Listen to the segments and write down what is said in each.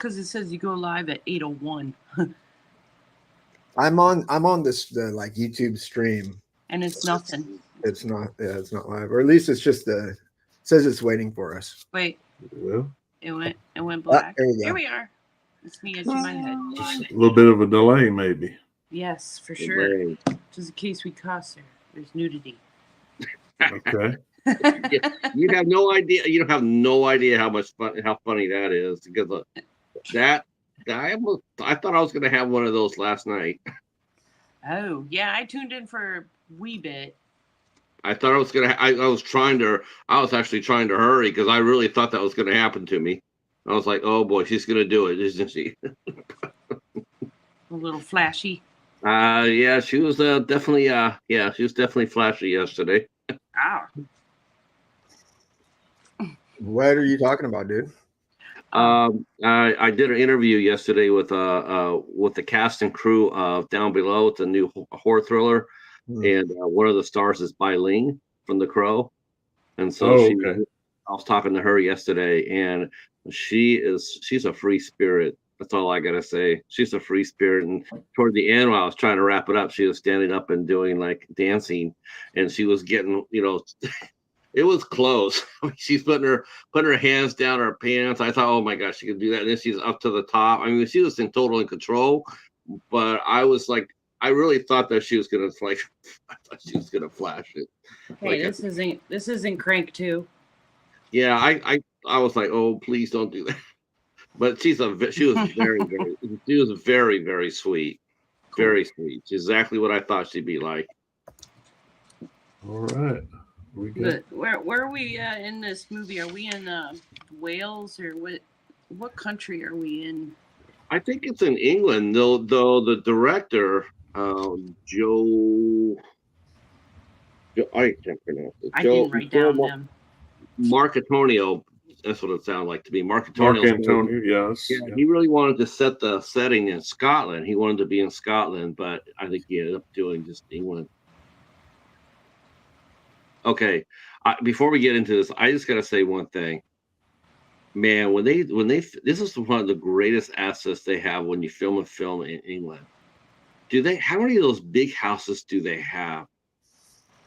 because it says you go live at 8:01. I'm on this like YouTube stream, and it's nothing. It's not. Yeah, it's not live, or at least it's just it says it's waiting for us. Wait. Well, it went black. There we go. Here we are. It's me edging my head. just a little bit of a delay, maybe. Yes, for sure. Just in case we cuss there's nudity. Okay. You have no idea. You don't have no idea how funny that is, because that guy. I thought I was going to have one of those last night. Oh yeah, I tuned in for a wee bit. I thought I was gonna. I was actually trying to hurry because I really thought that was going to happen to me. I was like, "Oh boy, she's going to do it, isn't she?" A little flashy. Yeah, she was definitely. Yeah, she was definitely flashy yesterday. Ah. What are you talking about, dude? I did an interview yesterday with the cast and crew of Down Below. It's a new horror thriller, and one of the stars is Bai Ling from The Crow, and so I was talking to her yesterday, and she's a free spirit. That's all I gotta say. She's a free spirit, and toward the end, while I was trying to wrap it up, she was standing up and doing like dancing, and she was getting, it was close. She's putting her hands down her pants. I thought, oh my gosh, she could do that. And then she's up to the top. I mean, she was in total control. But I was like, I really thought that she was gonna I thought she was gonna flash it. Hey, this isn't Crank 2. Yeah, I was like, oh, please don't do that. But she was very, very sweet. Cool. Very sweet. She's exactly what I thought she'd be like. All right. Where are we in this movie? Are we in Wales, or what country are we in? I think it's in England, though the director, Joe, I can't pronounce it. I didn't write down them. Marcantonio, that's what it sounded like to me. Marcantonio, yes. Yeah, he really wanted to set the setting in Scotland. He wanted to be in Scotland, but I think he ended up doing just England. Okay, before we get into this, I just got to say one thing. Man, when they this is one of the greatest assets they have when you film a film in England. How many of those big houses do they have?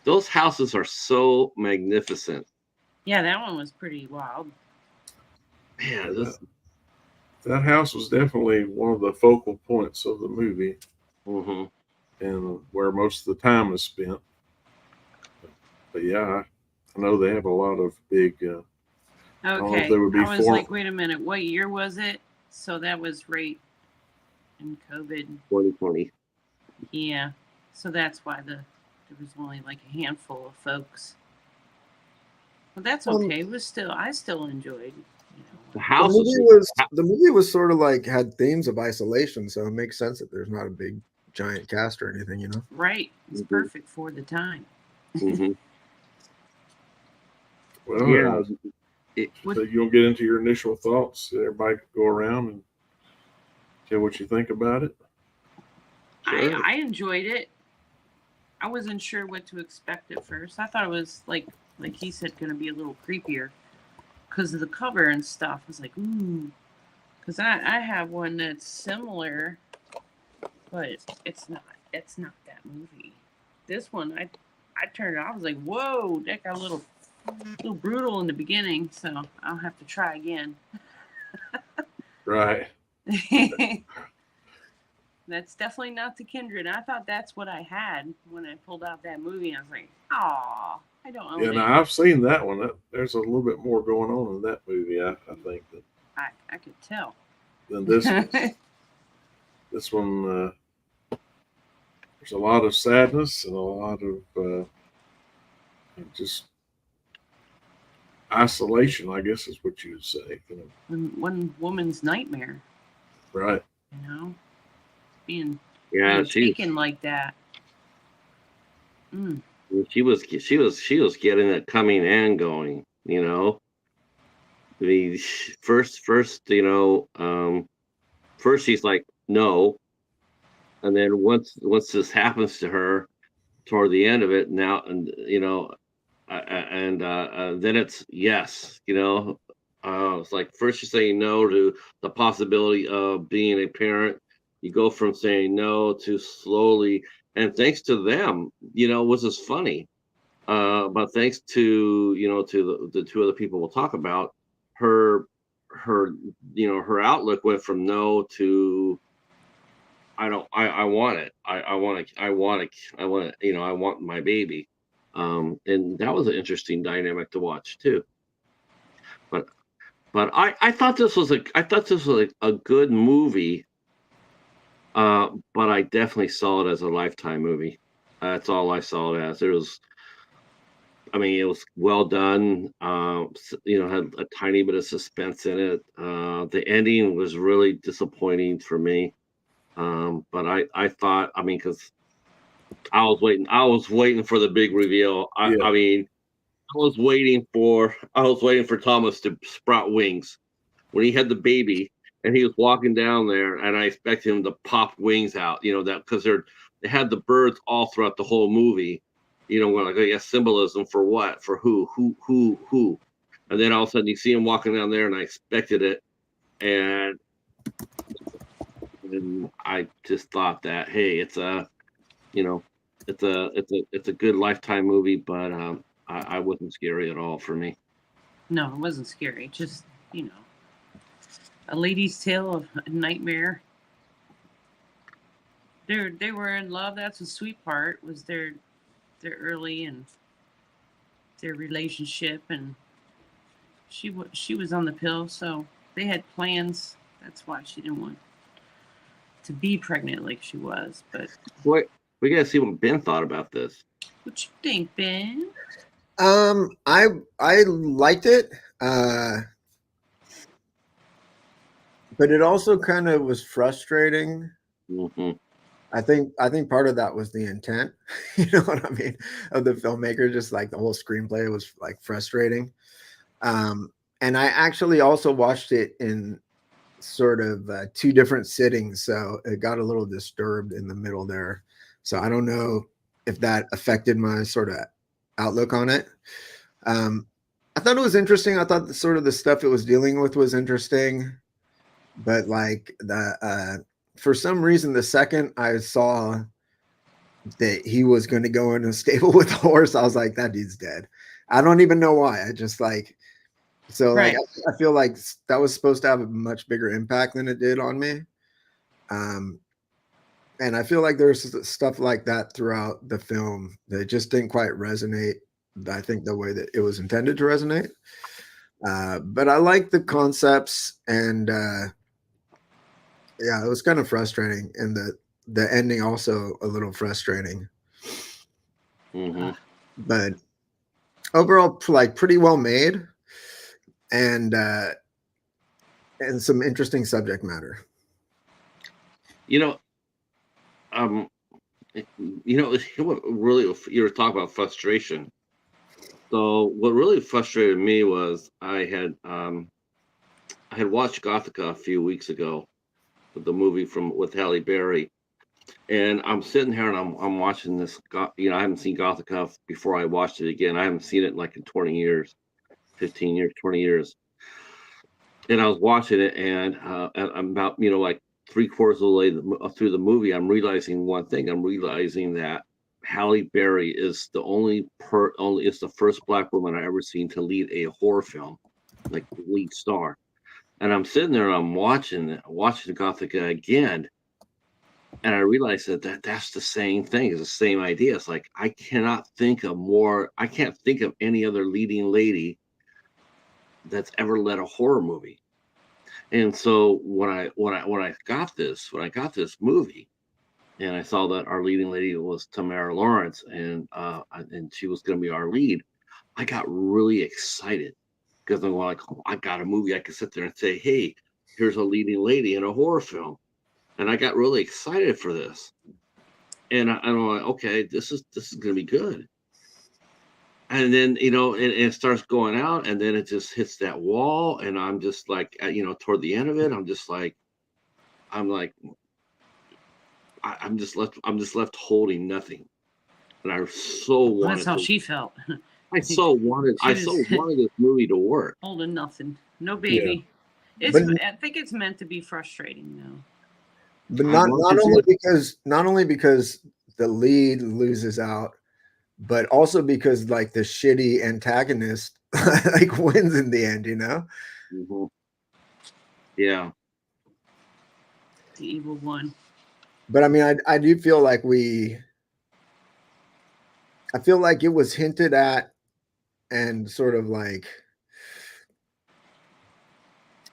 Those houses are so magnificent. Yeah, that one was pretty wild. Man, that house was definitely one of the focal points of the movie, and where most of the time is spent. But yeah, I know they have a lot of big. Okay, I was like, wait a minute, what year was it? So that was right in COVID. 2020. Yeah, so that's why there was only like a handful of folks. But that's okay. I still enjoyed. The movie was sort of like had themes of isolation, so it makes sense that there's not a big giant cast or anything, Right, it's perfect for the time. Well, yeah. So you'll get into your initial thoughts. Everybody could go around and tell what you think about it. Sure. I enjoyed it. I wasn't sure what to expect at first. I thought it was like he said, going to be a little creepier because of the cover and stuff. I was like, ooh, because I have one that's similar, but it's not that movie. This one, I turned it off. I was like, whoa, that got a little brutal in the beginning, so I'll have to try again. Right. That's definitely not the Kindred. I thought that's what I had when I pulled out that movie. I was like, "Aw, I don't own it." Yeah, I've seen that one. There's a little bit more going on in that movie. I think that I could tell. Than this one. This one, there's a lot of sadness and a lot of just isolation, I guess is what you would say. One woman's nightmare. Right. Being taken like that. She was getting it coming and going. I mean, first, first she's like no, and then once this happens to her, toward the end of it now, and then it's yes. It's like first you're saying no to the possibility of being a parent. You go from saying no to slowly, and thanks to them, which is funny. But thanks to to the two other people we'll talk about, her her outlook went from no to I want it. I want to I want my baby. And that was an interesting dynamic to watch too. But I thought this was a good movie. But I definitely saw it as a Lifetime movie. That's all I saw it as. It was well done. Had a tiny bit of suspense in it. The ending was really disappointing for me. But I thought, because I was waiting for the big reveal. I was waiting for Thomas to sprout wings when he had the baby and he was walking down there, and I expected him to pop wings out. That because they had the birds all throughout the whole movie. We're like, oh yeah, symbolism for what? For who? And then all of a sudden you see him walking down there, and I expected it, and I just thought that, hey, it's a good Lifetime movie, but I wasn't scary at all for me. No, it wasn't scary. Just a lady's tale of a nightmare. They were in love. That's the sweet part. Was their early and their relationship, and she was on the pill, so they had plans. That's why she didn't want to be pregnant like she was. But wait, we gotta see what Ben thought about this. What you think, Ben? I liked it, but it also kind of was frustrating. Mm-hmm. I think part of that was the intent, you know what I mean, of the filmmaker. Just like the whole screenplay was like frustrating. And I actually also watched it in sort of two different sittings, so it got a little disturbed in the middle there. So I don't know if that affected my sort of outlook on it. I thought it was interesting. I thought the stuff it was dealing with was interesting, but like for some reason, the second I saw that he was going to go in a stable with a horse, I was like, that dude's dead. I don't even know why. I just like, so right. Like, I feel like that was supposed to have a much bigger impact than it did on me. And I feel like there's stuff like that throughout the film that just didn't quite resonate, I think, the way that it was intended to resonate. But I like the concepts, and yeah, it was kind of frustrating, and the ending also a little frustrating. Mm-hmm. But overall, like pretty well made, and some interesting subject matter. What really, you were talking about frustration. So what really frustrated me was I had watched Gothica a few weeks ago, the movie with Halle Berry, and I'm sitting here and I'm watching this. I haven't seen Gothica before I watched it again. I haven't seen it like in 20 years, 15 years, 20 years. And I was watching it, and I'm about like 3/4 of the way through the movie, I'm realizing one thing. I'm realizing that Halle Berry is is the first Black woman I ever seen to lead a horror film, like the lead star. And I'm sitting there and I'm watching Gothica again, and I realized that's the same thing. It's the same idea. It's like I can't think of any other leading lady that's ever led a horror movie. And so when I got this movie, and I saw that our leading lady was Tamara Lawrence, and she was going to be our lead, I got really excited because I'm like, oh, I got a movie I could sit there and say, hey, here's a leading lady in a horror film, and I got really excited for this. And I'm like, okay, this is going to be good. And then, it starts going out, and then it just hits that wall. And I'm just like, toward the end of it, I'm just left holding nothing. And I so wanted That's how she felt. I so wanted this movie to work. Holding nothing. No baby. Yeah. I think it's meant to be frustrating though. But not only because the lead loses out, but also because like the shitty antagonist like wins in the end, you know? Mm-hmm. Yeah. The evil one. But I mean, I do feel like I feel like it was hinted at and sort of like,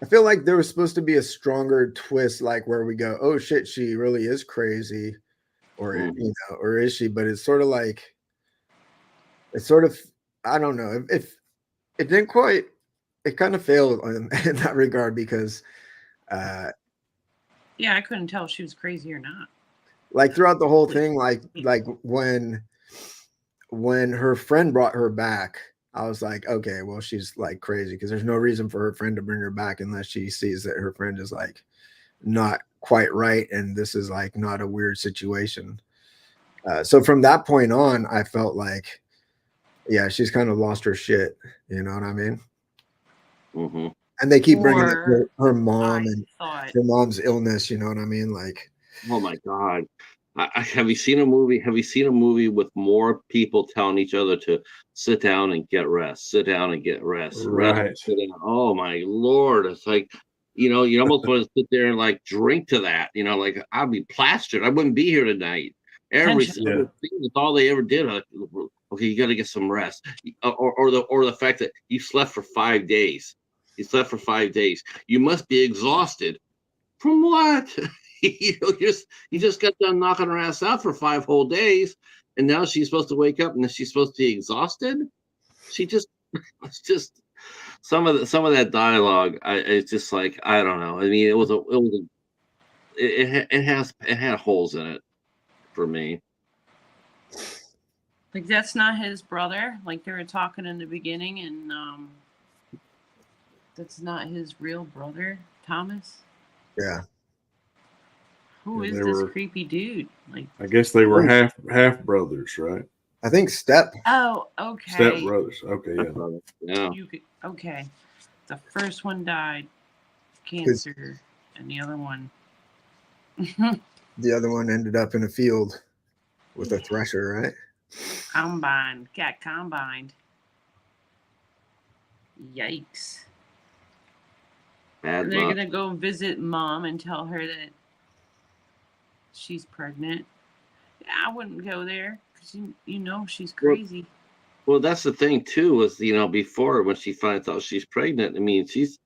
I feel like there was supposed to be a stronger twist, like where we go, oh shit, she really is crazy, or you know, or is she? But it's sort of like, I don't know, if it didn't quite, it kind of failed in that regard because, yeah, I couldn't tell if she was crazy or not. Like throughout the whole thing, like when her friend brought her back, I was like, okay, well, she's like crazy because there's no reason for her friend to bring her back unless she sees that her friend is like not quite right and this is like not a weird situation. So from that point on, I felt like, yeah, she's kind of lost her shit. You know what I mean? Mm-hmm. And they keep bringing up her mom and her mom's illness. You know what I mean? Like, oh my God. Have you seen a movie? Have you seen a movie with more people telling each other to sit down and get rest, sit down and get rest, Right. rest, sit down? Oh my Lord. It's like, you know, you almost want to sit there and like drink to that, you know, like I'd be plastered. I wouldn't be here tonight. Every single thing, that's all they ever did. Like, okay, you got to get some rest. Or the fact that you slept for 5 days. You slept for 5 days. You must be exhausted. From what? You just got done knocking her ass out for 5 whole days, and now she's supposed to wake up and she's supposed to be exhausted. It's just some of that dialogue. It's just like, I don't know. I mean, it had holes in it for me. Like that's not his brother. Like they were talking in the beginning, and that's not his real brother, Thomas. Yeah. Who is this creepy dude? Like, I guess they were half brothers, right? I think Step. Oh, okay. Step brothers. Okay, yeah. Okay. The first one died, cancer, and the other one. The other one ended up in a field with a thresher, right? Got combined. Yikes. Bad They're luck. gonna go visit mom and tell her that she's pregnant. I wouldn't go there because you know she's crazy. Well, that's the thing too. Was before when she finds out she's pregnant, I mean she's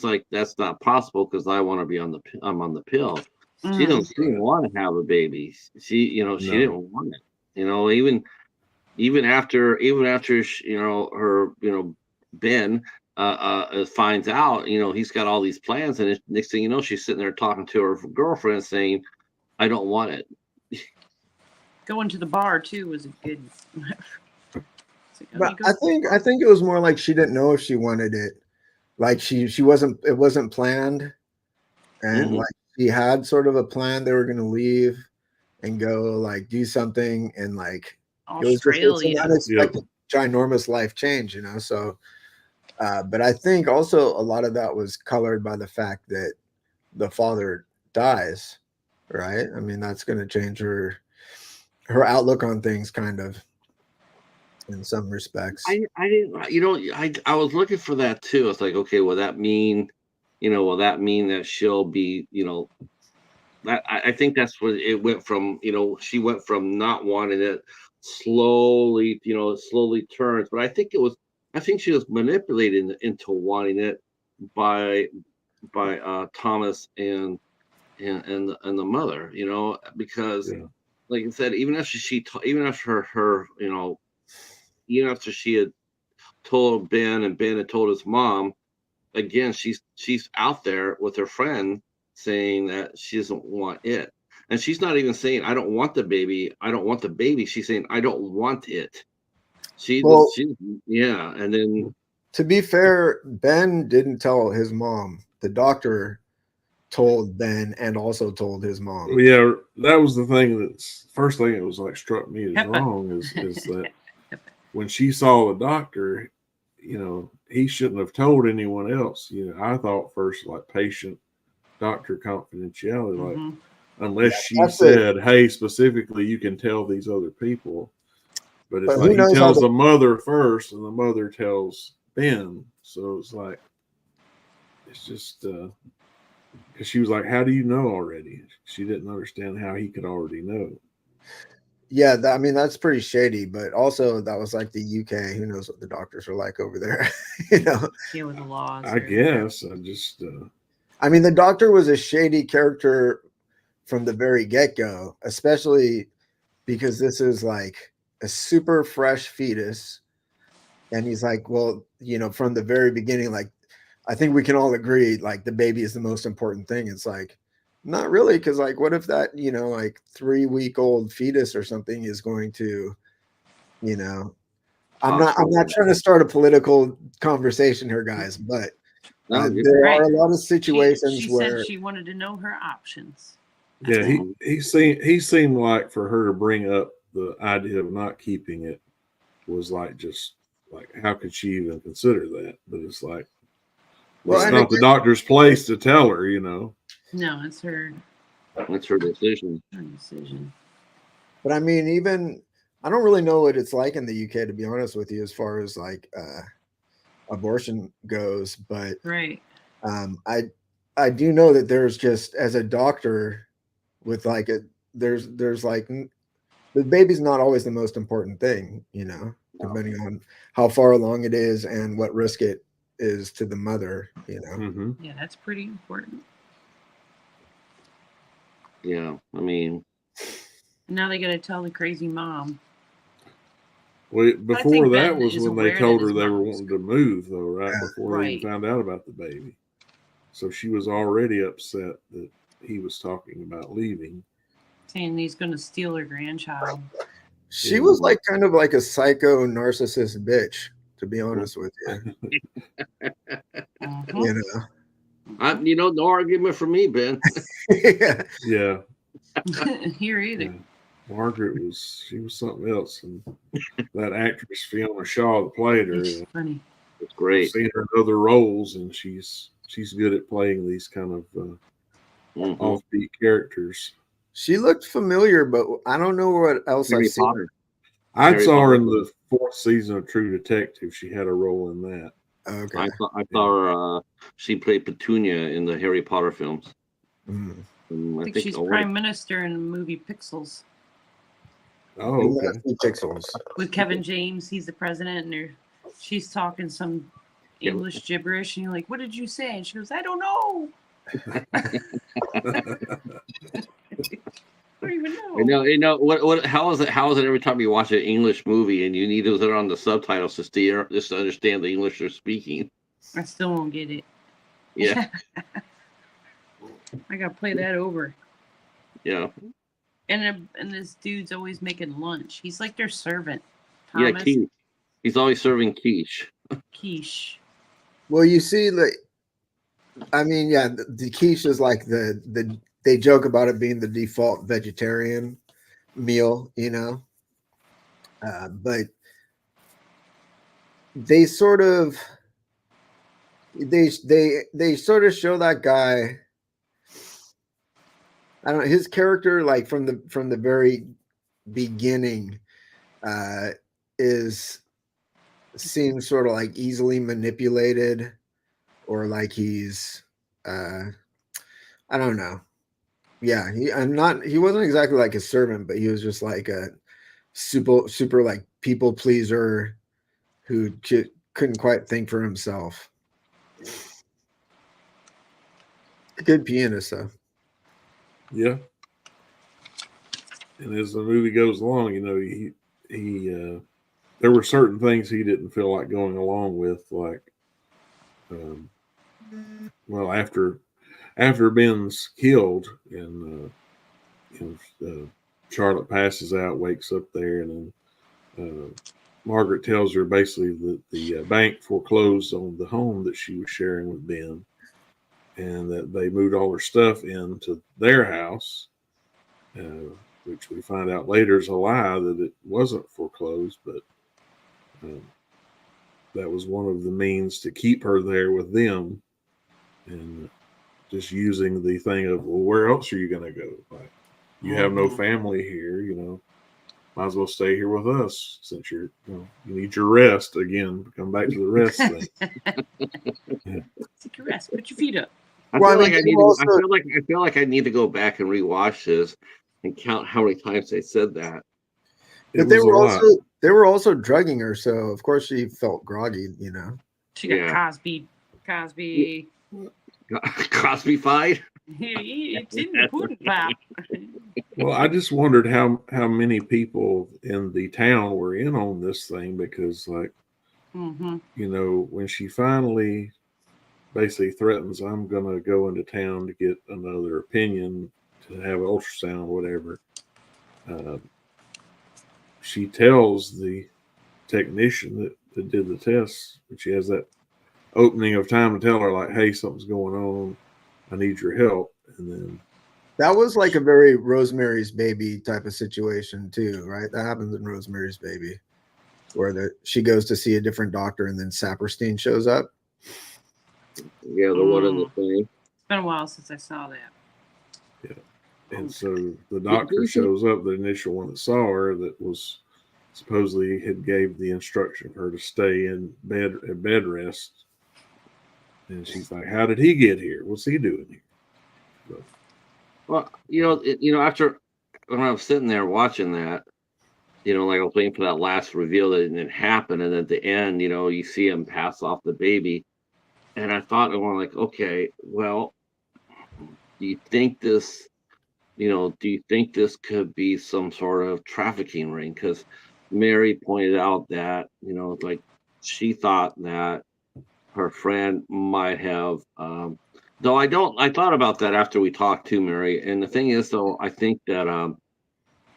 like, that's not possible because I'm on the pill. She didn't want to have a baby. She didn't want it. Even after her Ben finds out, he's got all these plans, and next thing you know, she's sitting there talking to her girlfriend saying, I don't want it. Going to the bar too was a good. But I think it was more like she didn't know if she wanted it. Like she wasn't. It wasn't planned, and like she had sort of a plan. They were going to leave and go like do something, and like Australia. It was an unexpected, ginormous life change, So, but I think also a lot of that was colored by the fact that the father dies. Right. I mean, that's going to change her outlook on things, kind of, in some respects. I didn't, I was looking for that too. I was like, okay, will that mean that she'll be, that I think that's what it went from. She went from not wanting it slowly, slowly turns. But I think she was manipulated into wanting it by Thomas and the mother, because like I said, even after even after she had told Ben and Ben had told his mom, again, she's out there with her friend saying that she doesn't want it. And she's not even saying, I don't want the baby. I don't want the baby. She's saying, I don't want it. And then, to be fair, Ben didn't tell his mom. The doctor told Ben and also told his mom. Well, yeah, that was the thing. First thing it was like struck me as wrong is that when she saw the doctor, you know, he shouldn't have told anyone else. You know, I thought first like patient doctor confidentiality, like unless she said, "Hey, specifically, you can tell these other people." But it's like he tells the mother first, and the mother tells Ben. So it's like it's just because she was like, "How do you know already?" She didn't understand how he could already know. Yeah, I mean that's pretty shady, but also that was like the UK. Who knows what the doctors are like over there? You know, yeah, with the laws. I guess I just. I mean, the doctor was a shady character from the very get-go, especially because this is like a super fresh fetus, and he's like, well, you know, from the very beginning, like I think we can all agree, like the baby is the most important thing. It's like not really, because like what if that, you know, like 3-week-old fetus or something is going to, you know, I'm not trying to start a political conversation here, guys, but there are a lot of situations she where said she wanted to know her options. Yeah, he seemed like for her to bring up the idea of not keeping it was like just like how could she even consider that? But it's like it's not the doctor's place to tell her, you know. No, it's her. It's her decision. Her decision. But I mean, even I don't really know what it's like in the UK, to be honest with you, as far as like abortion goes. But I do know that there's just as a doctor with like there's like the baby's not always the most important thing, you know, depending on how far along it is and what risk it is to the mother, you know. Yeah, that's pretty important. Yeah, I mean, now they got to tell the crazy mom. Well, before that was when they told her they were wanting to move, though, right? Before they even found out about the baby. So she was already upset that he was talking about leaving. Saying he's going to steal her grandchild. She was like kind of like a psycho narcissist bitch, to be honest with you. You know. You know, no argument for me, Ben. Yeah. Here either. Yeah. Margaret she was something else, and that actress Fiona Shaw that played her. It's funny. It's great. I've seen her in other roles, and she's good at playing these kind of offbeat characters. She looked familiar, but I don't know what else I've seen. I saw her in the 4th season of True Detective. She had a role in that. Okay. I saw her. She played Petunia in the Harry Potter films. I think she's Prime Minister in the movie Pixels. Oh, okay. Pixels. With Kevin James, he's the president, and she's talking some English gibberish, and you're like, "What did you say?" And she goes, "I don't know." I don't even know. You know what? How is it every time you watch an English movie and you need to put on the subtitles just to understand the English they're speaking? I still won't get it. Yeah. I gotta play that over. Yeah. And this dude's always making lunch. He's like their servant. Thomas. Yeah, quiche. He's always serving quiche. Quiche. Well, you see, like, I mean, yeah, the quiche is like they joke about it being the default vegetarian meal, you know. But they sort of they sort of show that guy. I don't know, his character, like from the very beginning, seems sort of like easily manipulated, or like he's I don't know. Yeah, he wasn't exactly like a servant, but he was just like a super like people pleaser who couldn't quite think for himself. Good pianist, though. Yeah. And as the movie goes along, you know, he there were certain things he didn't feel like going along with, like, well, after Ben's killed and Charlotte passes out, wakes up there, and then Margaret tells her basically that the bank foreclosed on the home that she was sharing with Ben, and that they moved all her stuff into their house, which we find out later is a lie, that it wasn't foreclosed, but that was one of the means to keep her there with them, and just using the thing of, well, where else are you going to go? Like, you have no family here, might as well stay here with us since you need your rest again. Come back to the rest thing. Take your rest. Put your feet up. I feel like I need to go back and rewatch this and count how many times they said that. But they were also drugging her, so of course she felt groggy, She got Cosby fied. It's in the pudding pop. Well, I just wondered how many people in the town were in on this thing, because when she finally basically threatens, I'm gonna go into town to get another opinion, to have an ultrasound or whatever, she tells the technician that did the tests, but she has that opening of time to tell her, like, hey, something's going on, I need your help. And then that was like a very Rosemary's Baby type of situation too, right? That happens in Rosemary's Baby, where she goes to see a different doctor and then Saperstein shows up. Yeah, the one in the thing. It's been a while since I saw that. Yeah. And so the doctor shows up, the initial one that saw her, that was supposedly had gave the instruction for her to stay in bed at bed rest. And she's like, how did he get here? What's he doing here? So, well, after when I was sitting there watching that, like I was waiting for that last reveal that didn't happen, and at the end, you see him pass off the baby, and I thought, like, okay, well, do you think this could be some sort of trafficking ring? Because Mary pointed out that, like, she thought that her friend might have, though I thought about that after we talked to Mary. And the thing is, though, I think that,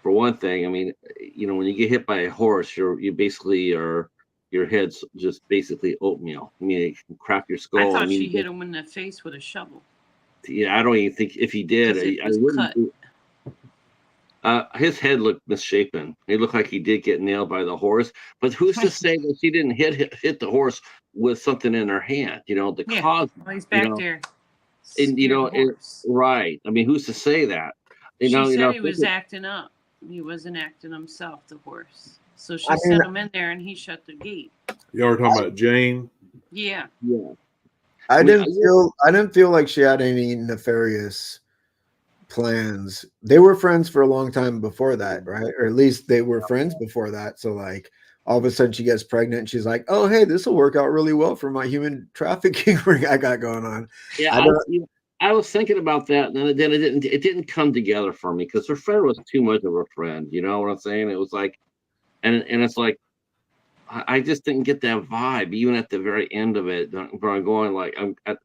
for one thing, I mean, when you get hit by a horse, you basically your head's just basically oatmeal. I mean, it can crack your skull. I thought she hit him in the face with a shovel. Yeah, I don't even think if he did, I wouldn't. His head looked misshapen. It looked like he did get nailed by the horse. But who's to say that she didn't hit the horse with something in her hand? The cause. Well, he's back there. And right. I mean, who's to say that? She said he was acting up. He wasn't acting himself, the horse. So she sent him in there, and he shut the gate. You are talking about Jane? Yeah. Yeah. I didn't feel like she had any nefarious plans. They were friends for a long time before that, right? Or at least they were friends before that. So like all of a sudden she gets pregnant and she's like, oh, hey, this will work out really well for my human trafficking ring I got going on. Yeah, I was thinking about that, and then it didn't come together for me, because her friend was too much of a friend. You know what I'm saying? It was like, and it's like, I just didn't get that vibe, even at the very end of it. Where I'm going, like, I'm at,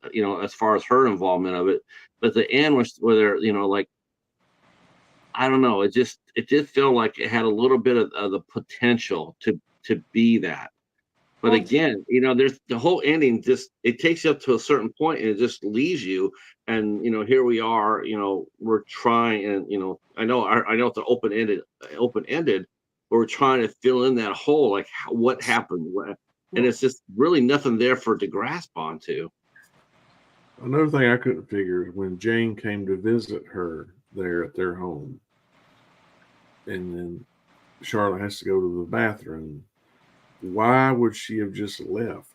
as far as her involvement of it, but the end was where they're, like, I don't know. It did feel like it had a little bit of the potential to be that. But again, there's the whole ending. Just it takes you up to a certain point, and it just leaves you. And here we are. We're trying, and I know it's open ended. But we're trying to fill in that hole, like what happened, and it's just really nothing there for it to grasp onto. Another thing I couldn't figure is when Jane came to visit her there at their home, and then Charlotte has to go to the bathroom. Why would she have just left?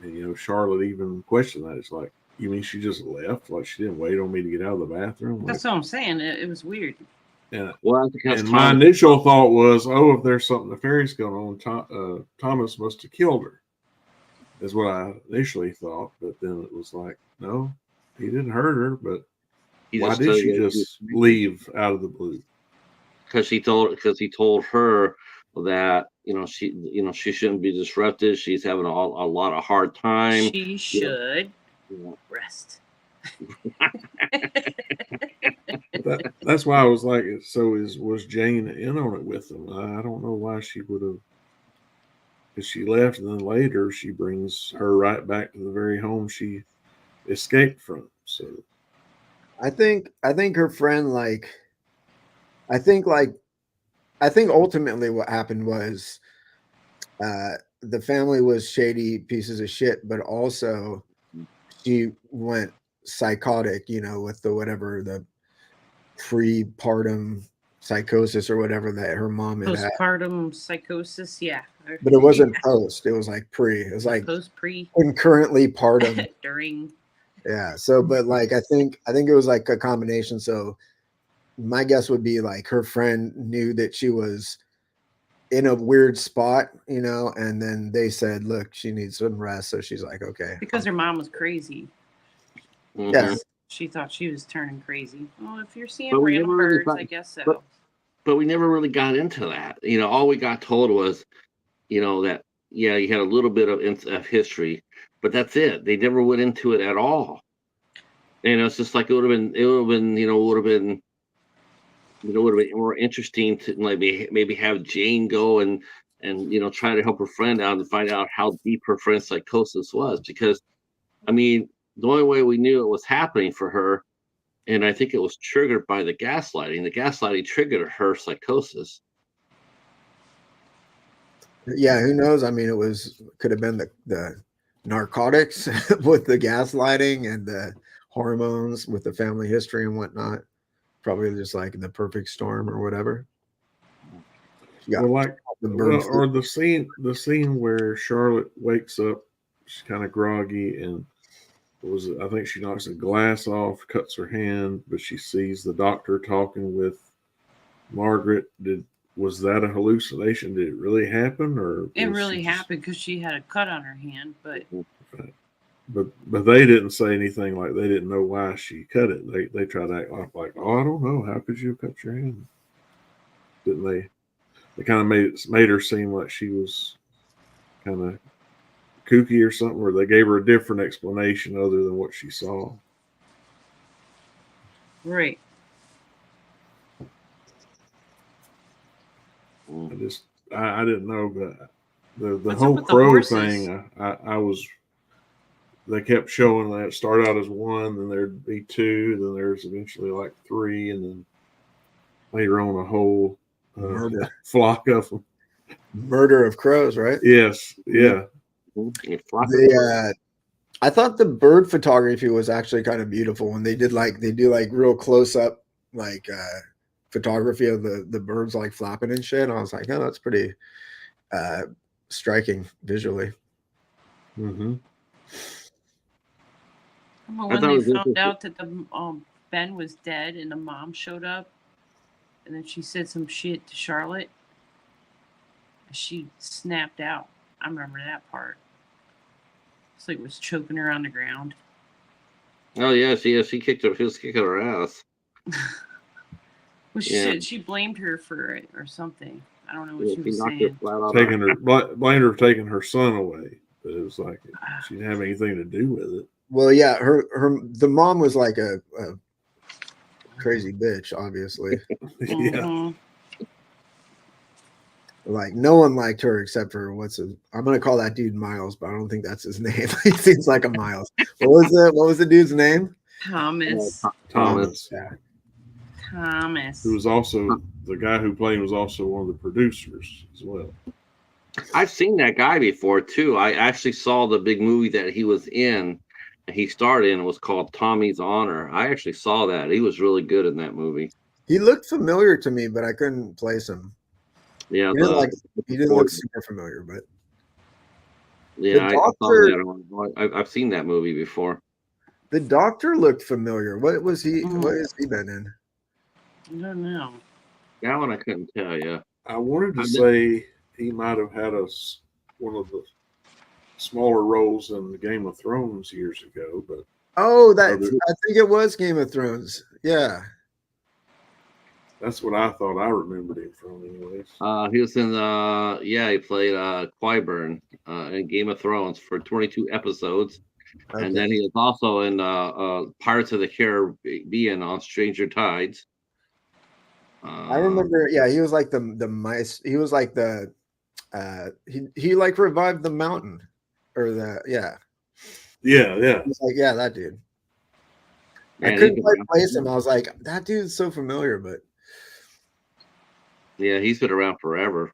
And Charlotte even questioned that. It's like, you mean she just left? Like she didn't wait on me to get out of the bathroom? That's what I'm saying. It was weird. Yeah. Well, my initial thought was, if there's something nefarious going on, Thomas must have killed her. Is what I initially thought. But then it was like, no, he didn't hurt her. But why did she just leave out of the blue? Because he told her that she shouldn't be disrupted. She's having a lot of hard time. She should rest. That's why I was like, so was Jane in on it with them? I don't know why she would have. Because she left, and then later she brings her right back to the very home she escaped from. So I think her friend, I think ultimately what happened was the family was shady pieces of shit, but also she went psychotic, you know, with the whatever the prepartum psychosis or whatever that her mom had had. Postpartum psychosis, yeah. But it wasn't post, it was like pre. It was like pre concurrently partum. during. Yeah. So but like I think it was like a combination. So my guess would be like her friend knew that she was in a weird spot, you know, and then they said, look, she needs some rest. So she's like, okay. Because her mom was crazy. Yes. She thought she was turning crazy. Well, if you're seeing But we random never really birds, got- I guess so. But we never really got into that. You know, all we got told was, you know, that yeah, you had a little bit of history, but that's it. They never went into it at all. And it's just like it would have been, more interesting to maybe have Jane go and you know, try to help her friend out and find out how deep her friend's psychosis was. Because I mean, the only way we knew it was happening for her, and I think it was triggered by the gaslighting. The gaslighting triggered her psychosis. Yeah, who knows? I mean, could have been the narcotics with the gaslighting and the hormones with the family history and whatnot. Probably just like the perfect storm or whatever. Yeah, Well, like or the scene where Charlotte wakes up, she's kind of groggy, and I think she knocks a glass off, cuts her hand, but she sees the doctor talking with Margaret. Was that a hallucination? Did it really happen, or it really happened because she had a cut on her hand? But they didn't say anything, like they didn't know why she cut it. They tried to act like, oh, I don't know, how could you cut your hand? Didn't they? They kind of made her seem like she was kind of kooky or something, or they gave her a different explanation other than what she saw. Right. I didn't know, but the What's whole up with the crow horses? thing, I was. They kept showing that it started out as one, then there'd be two, then there's eventually like three, and then later on a whole flock of them. Murder of crows, right? Yes, yeah. I thought the bird photography was actually kind of beautiful when they do like real close up photography of the birds like flapping and shit. I was like, oh, that's pretty striking visually. Mm-hmm. When they found out that the Ben was dead and the mom showed up, and then she said some shit to Charlotte, she snapped out. I remember that part. It's like it was choking her on the ground. Oh yeah, she kicked her. She was kicking her ass. Well, she blamed her for it or something. I don't know what she was saying. Blamed her for taking her son away. But it was like she didn't have anything to do with it. Well, yeah, the mom was like a crazy bitch, obviously. Yeah. Like no one liked her except for I'm gonna call that dude Miles, but I don't think that's his name. He seems like a Miles. What was the dude's name? Thomas. Thomas. Yeah. Thomas. Who was also the guy who played was also one of the producers as well. I've seen that guy before too. I actually saw the big movie that he was in. He starred in. It was called Tommy's Honor. I actually saw that. He was really good in that movie. He looked familiar to me, but I couldn't place him. Yeah, he didn't look super familiar, but yeah, I saw that. I've seen that movie before. The doctor looked familiar. What has he been in? I don't know. That one I couldn't tell you. I wanted to say he might have had one of the smaller roles in the Game of Thrones years ago, but I think it was Game of Thrones. Yeah. That's what I thought I remembered him from, anyways. He was in he played Qyburn in Game of Thrones for 22 episodes. Okay. And then he was also in Pirates of the Caribbean on Stranger Tides. I remember, yeah, he was like the mice. He was like the he like revived the mountain or yeah. He's like, yeah, that dude. I couldn't quite place him. I was like, that dude's so familiar, but yeah, he's been around forever.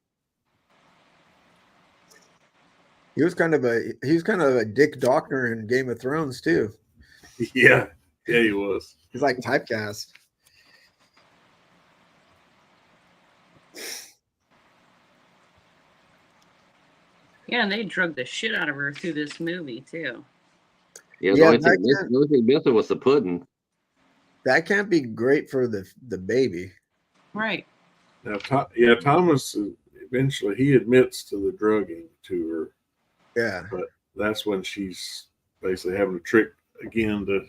He was kind of a dick doctor in Game of Thrones too. Yeah, he was. He's like typecast. Yeah, and they drugged the shit out of her through this movie too. Yeah, the only thing missing was the pudding. That can't be great for the baby. Right. Now, Thomas eventually he admits to the drugging to her. Yeah. But that's when she's basically having a trick again to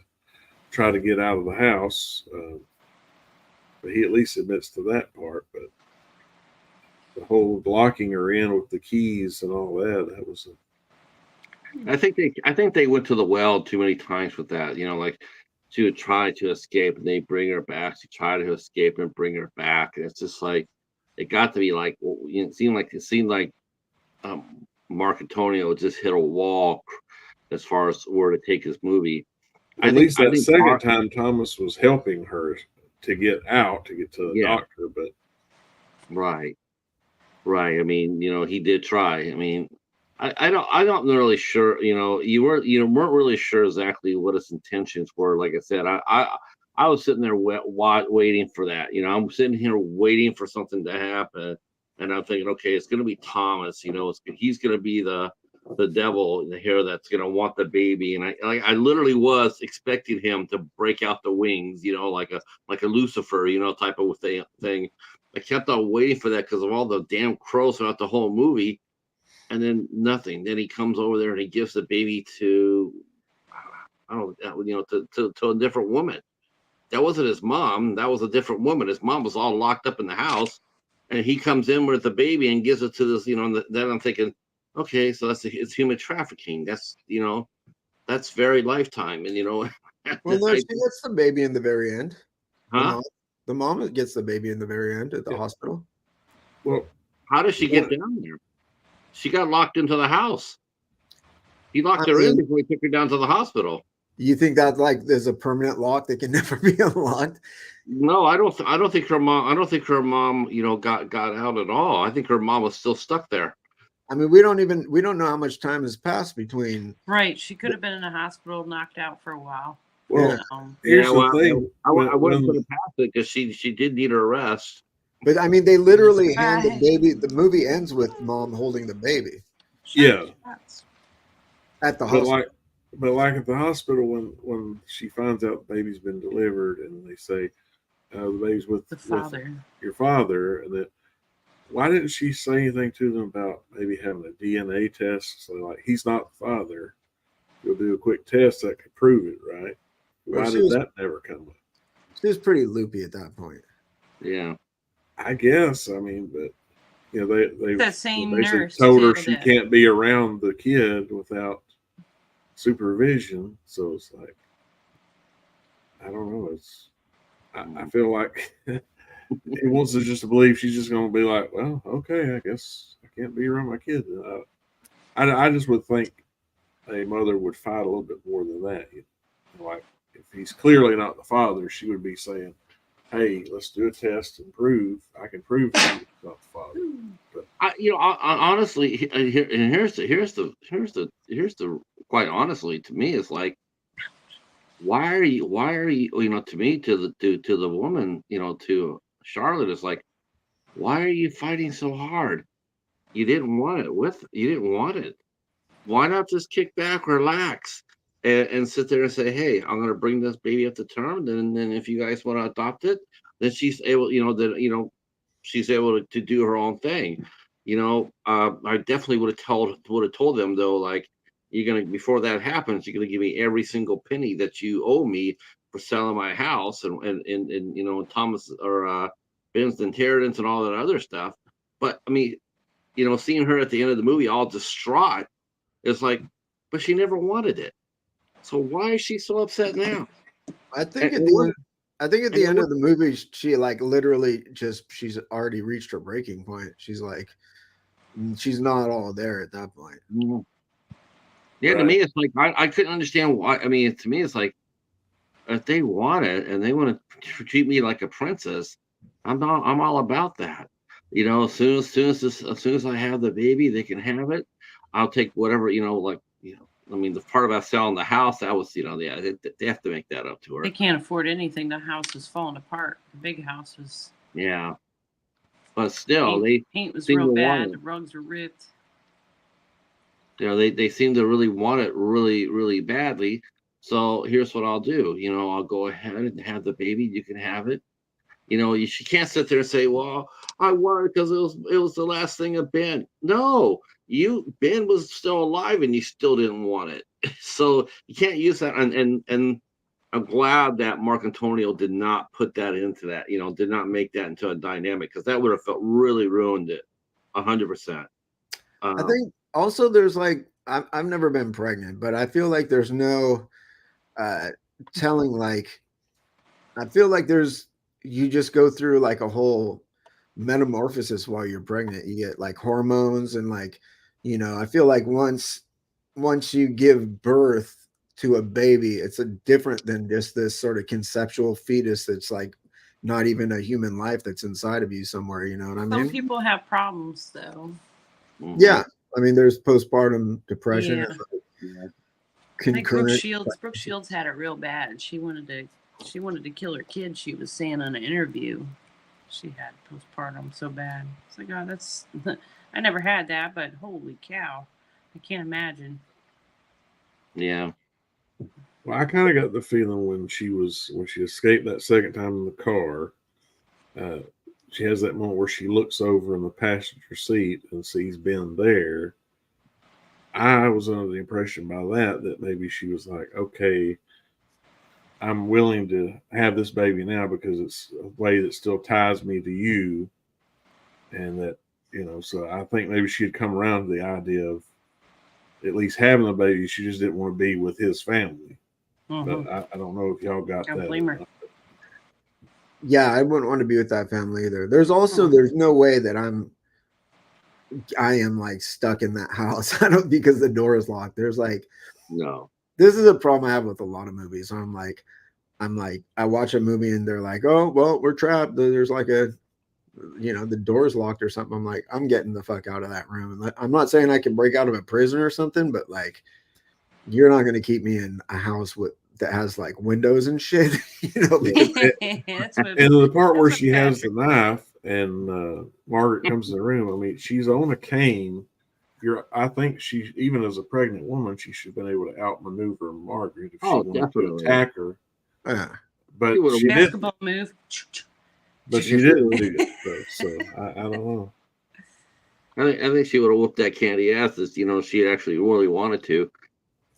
try to get out of the house. But he at least admits to that part. But the whole locking her in with the keys and all that was. I think they went to the well too many times with that. You know, like she would try to escape and they bring her back. She tried to escape and bring her back, and it's just like it got to be like it seemed like Mark Antonio just hit a wall as far as where to take his movie. At least that second time, Thomas was helping her to get out, to get to the doctor. But right. I mean, you know, he did try. I mean, I'm not really sure. You know, you weren't really sure exactly what his intentions were. Like I said, I was sitting there waiting for that. You know, I'm sitting here waiting for something to happen, and I'm thinking, okay, it's going to be Thomas. You know, he's going to be the devil here that's going to want the baby. And I literally was expecting him to break out the wings. You know, like a Lucifer, you know, type of thing. I kept on waiting for that because of all the damn crows throughout the whole movie. And then nothing. Then he comes over there and he gives the baby to, I don't know, you know, to a different woman. That wasn't his mom. That was a different woman. His mom was all locked up in the house, and he comes in with the baby and gives it to this. You know, then I'm thinking, okay, so it's human trafficking. That's, you know, that's very Lifetime, and you know. Well, no, she gets the baby in the very end. Huh? The mom gets the baby in the very end at the hospital. Well, how does she get down there? She got locked into the house. He locked her in before he took her down to the hospital. You think that like there's a permanent lock that can never be unlocked? No, I don't think her mom, you know, got out at all. I think her mom was still stuck there. I mean, we don't know how much time has passed between. Right, she could have been in a hospital, knocked out for a while. Well, here's the thing. I wouldn't put it past it because she did need her rest. But I mean, they literally hand the baby. The movie ends with mom holding the baby. Yeah. At the hospital. But like at the hospital, when she finds out the baby's been delivered, and they say the baby's with your father, and that why didn't she say anything to them about maybe having a DNA test? So like he's not the father. You'll do a quick test that could prove it, right? Why did that never come up? She was pretty loopy at that point. Yeah, I guess. I mean, but you know, they basically told her she can't be around the kid without supervision. So it's like, I don't know. I feel like he wants us just to believe she's just going to be like, well, okay, I guess I can't be around my kid. I just would think a mother would fight a little bit more than that. You know, like if he's clearly not the father, she would be saying, hey, let's do a test and I can prove he's not the father. But honestly, here's the quite honestly to me, it's like, why are you, you know, to me, to the woman, you know, to Charlotte, is like, why are you fighting so hard? You didn't want it. Why not just kick back, relax, and sit there and say, hey, I'm going to bring this baby up to term. And then if you guys want to adopt it, then she's able, she's able to do her own thing. You know, I definitely would have told them though, like, before that happens, you're gonna give me every single penny that you owe me for selling my house and you know, Thomas or Ben's inheritance and all that other stuff. But I mean, you know, seeing her at the end of the movie all distraught, it's like, but she never wanted it. So why is she so upset now? I think at the end of the movie, she like literally she's already reached her breaking point. She's like, she's not all there at that point. Mm-hmm. Yeah, right. To me, it's like I couldn't understand why. I mean, to me, it's like if they want it and they want to treat me like a princess, I'm all about that. You know, as soon as I have the baby, they can have it. I'll take whatever, I mean, the part about selling the house, that was, they have to make that up to her. They can't afford anything. The house was falling apart. The big house was. Yeah. But still, paint was seem real to want bad. it. The rugs were ripped. They seem to really want it really, really badly. So here's what I'll do. I'll go ahead and have the baby. You can have it. She can't sit there and say, "Well, I want it because it was the last thing of Ben." No, Ben was still alive and you still didn't want it. So you can't use that. And I'm glad that Mark Antonio did not put that into that. Did not make that into a dynamic, because that would have felt really ruined it, 100%. I think also there's like I've never been pregnant, but I feel like there's no telling. Like I feel like you just go through like a whole metamorphosis while you're pregnant. You get like hormones and like, I feel like once you give birth to a baby, it's different than just this sort of conceptual fetus that's like not even a human life that's inside of you somewhere. You know what I mean? Some people have problems though. Yeah, I mean, there's postpartum depression. Yeah. Concurrent. Like Brooke Shields had it real bad. She wanted to kill her kid. She was saying on an interview, she had postpartum so bad. It's like, oh, that's. I never had that, but holy cow, I can't imagine. Yeah. Well, I kind of got the feeling when she escaped that second time in the car, she has that moment where she looks over in the passenger seat and sees Ben there. I was under the impression by that maybe she was like, okay, I'm willing to have this baby now because it's a way that still ties me to you. And that, so I think maybe she had come around to the idea of at least having a baby. She just didn't want to be with his family. But I don't know if y'all got that. Blame her. Yeah, I wouldn't want to be with that family either. There's no way that I am like stuck in that house. I don't, because the door is locked. There's like, no. This is a problem I have with a lot of movies. I'm like, I watch a movie and they're like, oh, well, we're trapped. There's like the door's locked or something. I'm like, I'm getting the fuck out of that room. And I'm not saying I can break out of a prison or something, but like, you're not going to keep me in a house that has like windows and shit. And the part where she has the knife and Margaret comes in the room, I mean, she's on a cane. I think she, even as a pregnant woman, she should have been able to outmaneuver Margaret if she wanted to attack her. But she basketball move. But she didn't do it, so I don't know. I think she would have whooped that candy ass if she had actually really wanted to.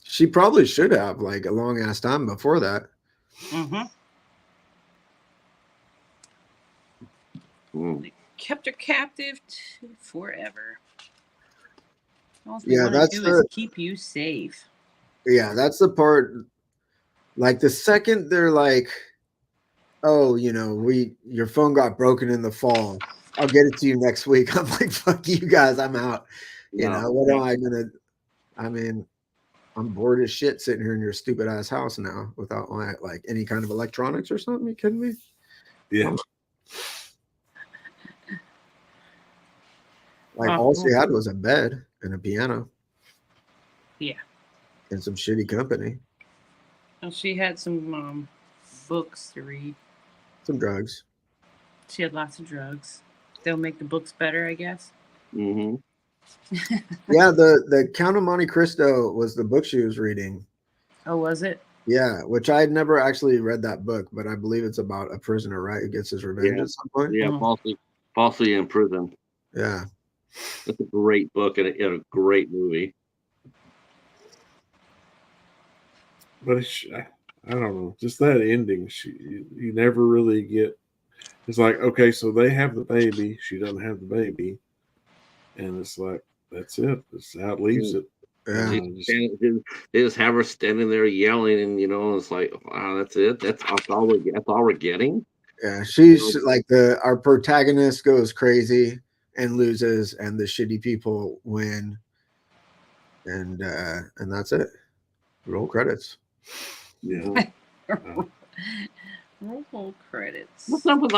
She probably should have, like, a long ass time before that. They kept her captive forever. All they Yeah, want to do is keep you safe. Yeah, that's the part. Like the second they're like, oh, your phone got broken in the fall. I'll get it to you next week. I'm like, fuck you guys, I'm out. What am I gonna? I mean, I'm bored as shit sitting here in your stupid ass house now without like any kind of electronics or something. You kidding me? Yeah. Like all she had was a bed and a piano. Yeah. And some shitty company. Well, she had some books to read. Some drugs. She had lots of drugs. They'll make the books better, I guess. Yeah, the Count of Monte Cristo was the book she was reading. Oh, was it? Yeah, which I had never actually read that book, but I believe it's about a prisoner, right? Who gets his revenge at some point. Yeah, falsely in prison. Yeah. It's a great book and a great movie. But I don't know, just that ending. You never really get. It's like, okay, so they have the baby. She doesn't have the baby, and it's like that's it. That's how it leaves it. Yeah. They just have her standing there yelling, and it's like, wow, that's it. That's all we're getting. Yeah, she's like our protagonist goes crazy and loses, and the shitty people win, and that's it. Roll credits. Yeah. Roll credits. What's up with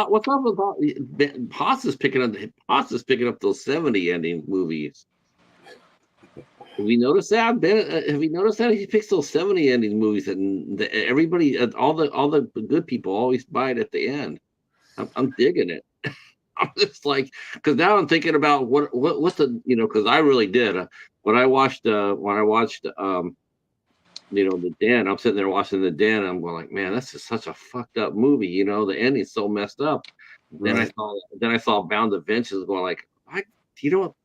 Hoss is picking up those 70 ending movies. Have you noticed that? Have you noticed that he picks those 70 ending movies, and everybody, all the good people always buy it at the end. I'm digging it. I'm just like, because now I'm thinking about what the because I really did when I watched the Den. I'm sitting there watching the Den. I'm going like, man, this is such a fucked up movie. The ending's so messed up. Right. Then I saw Bound to Vengeance going like,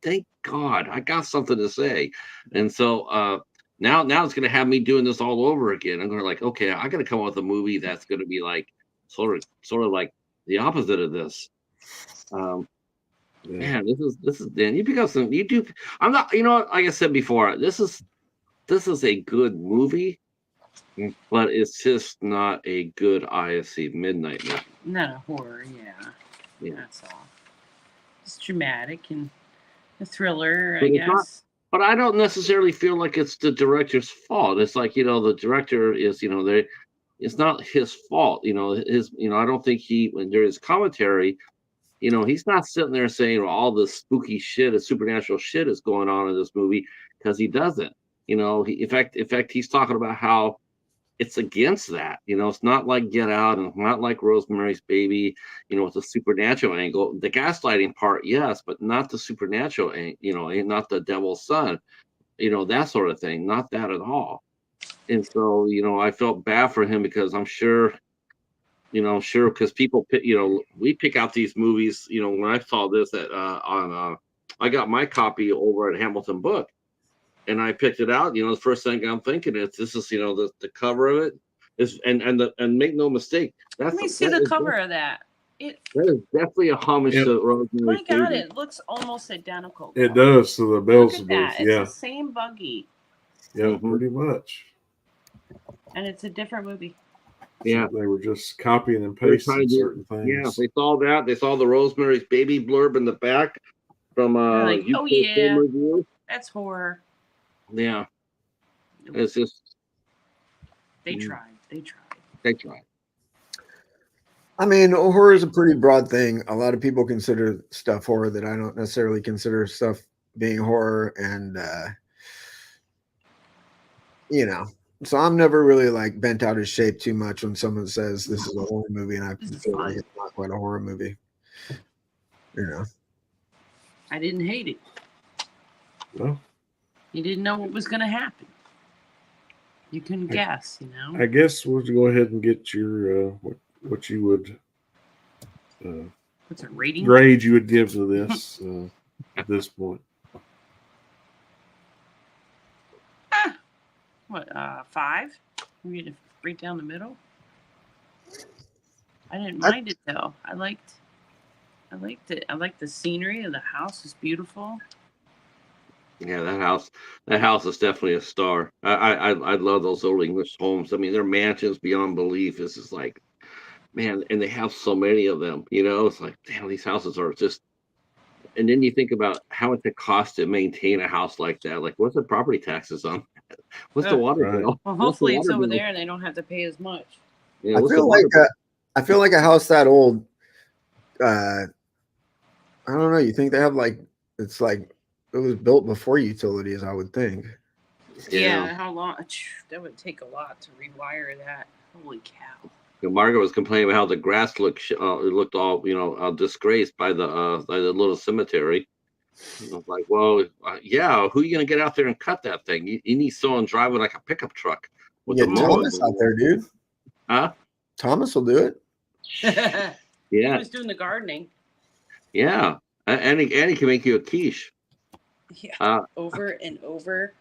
thank God I got something to say. And so now it's gonna have me doing this all over again. I'm gonna like, okay, I gotta come up with a movie that's gonna be like sort of like the opposite of this. Man, this is Dan. You pick up some. You do. I'm not. Like I said before, this is a good movie, but it's just not a good IFC Midnight movie. Not a horror, yeah. That's all. It's dramatic and a thriller, I guess. But I don't necessarily feel like it's the director's fault. It's like, the director is, it's not his fault. I don't think when during his commentary, he's not sitting there saying, well, all this spooky shit and supernatural shit is going on in this movie, because he doesn't. In fact, he's talking about how it's against that. It's not like Get Out and not like Rosemary's Baby, with the supernatural angle. The gaslighting part, yes, but not the supernatural, not the devil's son, that sort of thing. Not that at all. And so, I felt bad for him, because I'm sure, because people, we pick out these movies, when I saw this I got my copy over at Hamilton Book. And I picked it out. The first thing I'm thinking is this is the cover of it is and make no mistake. Let me see the cover of that. That is definitely a homage to Rosemary's Baby. My God, it looks almost identical. It does to the bells of that. It's the same buggy. Yeah, pretty much. And it's a different movie. Yeah, so they were just copying and pasting certain things. Yeah, they saw that. They saw the Rosemary's Baby blurb in the back from like, oh yeah, that's horror. Yeah, it's just they tried. I mean, horror is a pretty broad thing. A lot of people consider stuff horror that I don't necessarily consider stuff being horror, and so I'm never really like bent out of shape too much when someone says this is a horror movie, and I feel like it's not quite a horror movie. I didn't hate it. Well, you didn't know what was going to happen. You couldn't guess, I guess we'll go ahead and get your what you would what's a rating grade you would give to this at this point. What 5? We had to break down the middle. I didn't mind it though. I liked it. I liked the scenery of the house. It's beautiful. Yeah, that house is definitely a star. I love those old English homes. I mean, they're mansions beyond belief. It's just like, man, and they have so many of them. It's like, damn, these houses are just. And then you think about how much it costs to maintain a house like that. Like, what's the property taxes on? What's the water bill? Well, hopefully it's over there and they don't have to pay as much. Yeah, I feel like a house that old. I don't know. You think they have it's like. It was built before utilities, I would think. Yeah, how long? That would take a lot to rewire that. Holy cow! Margaret was complaining about how the grass looked all disgraced by the little cemetery. I was like, well, yeah, who are you gonna get out there and cut that thing? You need someone driving like a pickup truck. With Thomas out there, dude. Huh? Thomas will do it. Yeah, he was doing the gardening. Yeah, and he can make you a quiche. Yeah, over and over.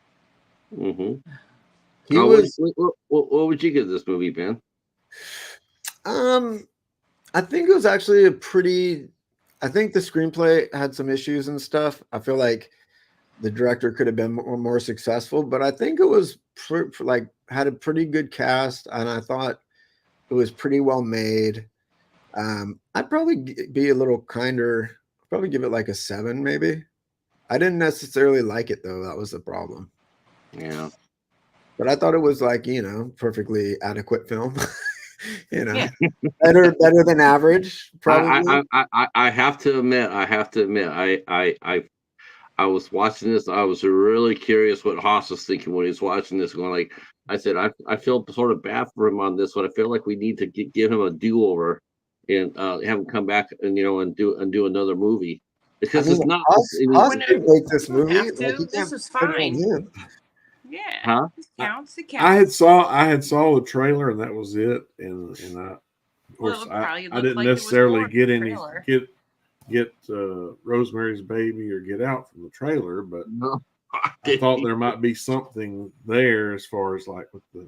Mm-hmm. What would you give this movie, Ben? I think it was actually I think the screenplay had some issues and stuff. I feel like the director could have been more successful, but I think it was had a pretty good cast, and I thought it was pretty well made. I'd probably be a little kinder. Probably give it like a 7, maybe. I didn't necessarily like it though. That was the problem. Yeah. But I thought it was perfectly adequate film. Better than average. Probably. I have to admit, I was watching this. I was really curious what Haas was thinking when he was watching this. Going like, I said, I feel sort of bad for him on this one. I feel like we need to give him a do over and have him come back and and do another movie because it's not. Haas can make this movie. Have to. Like, This is fine. Yeah, huh? This counts. It counts. I had saw the trailer and that was it, and I, of course, I didn't necessarily get Rosemary's Baby or Get Out from the trailer, but No. I thought there might be something there as far as like with the.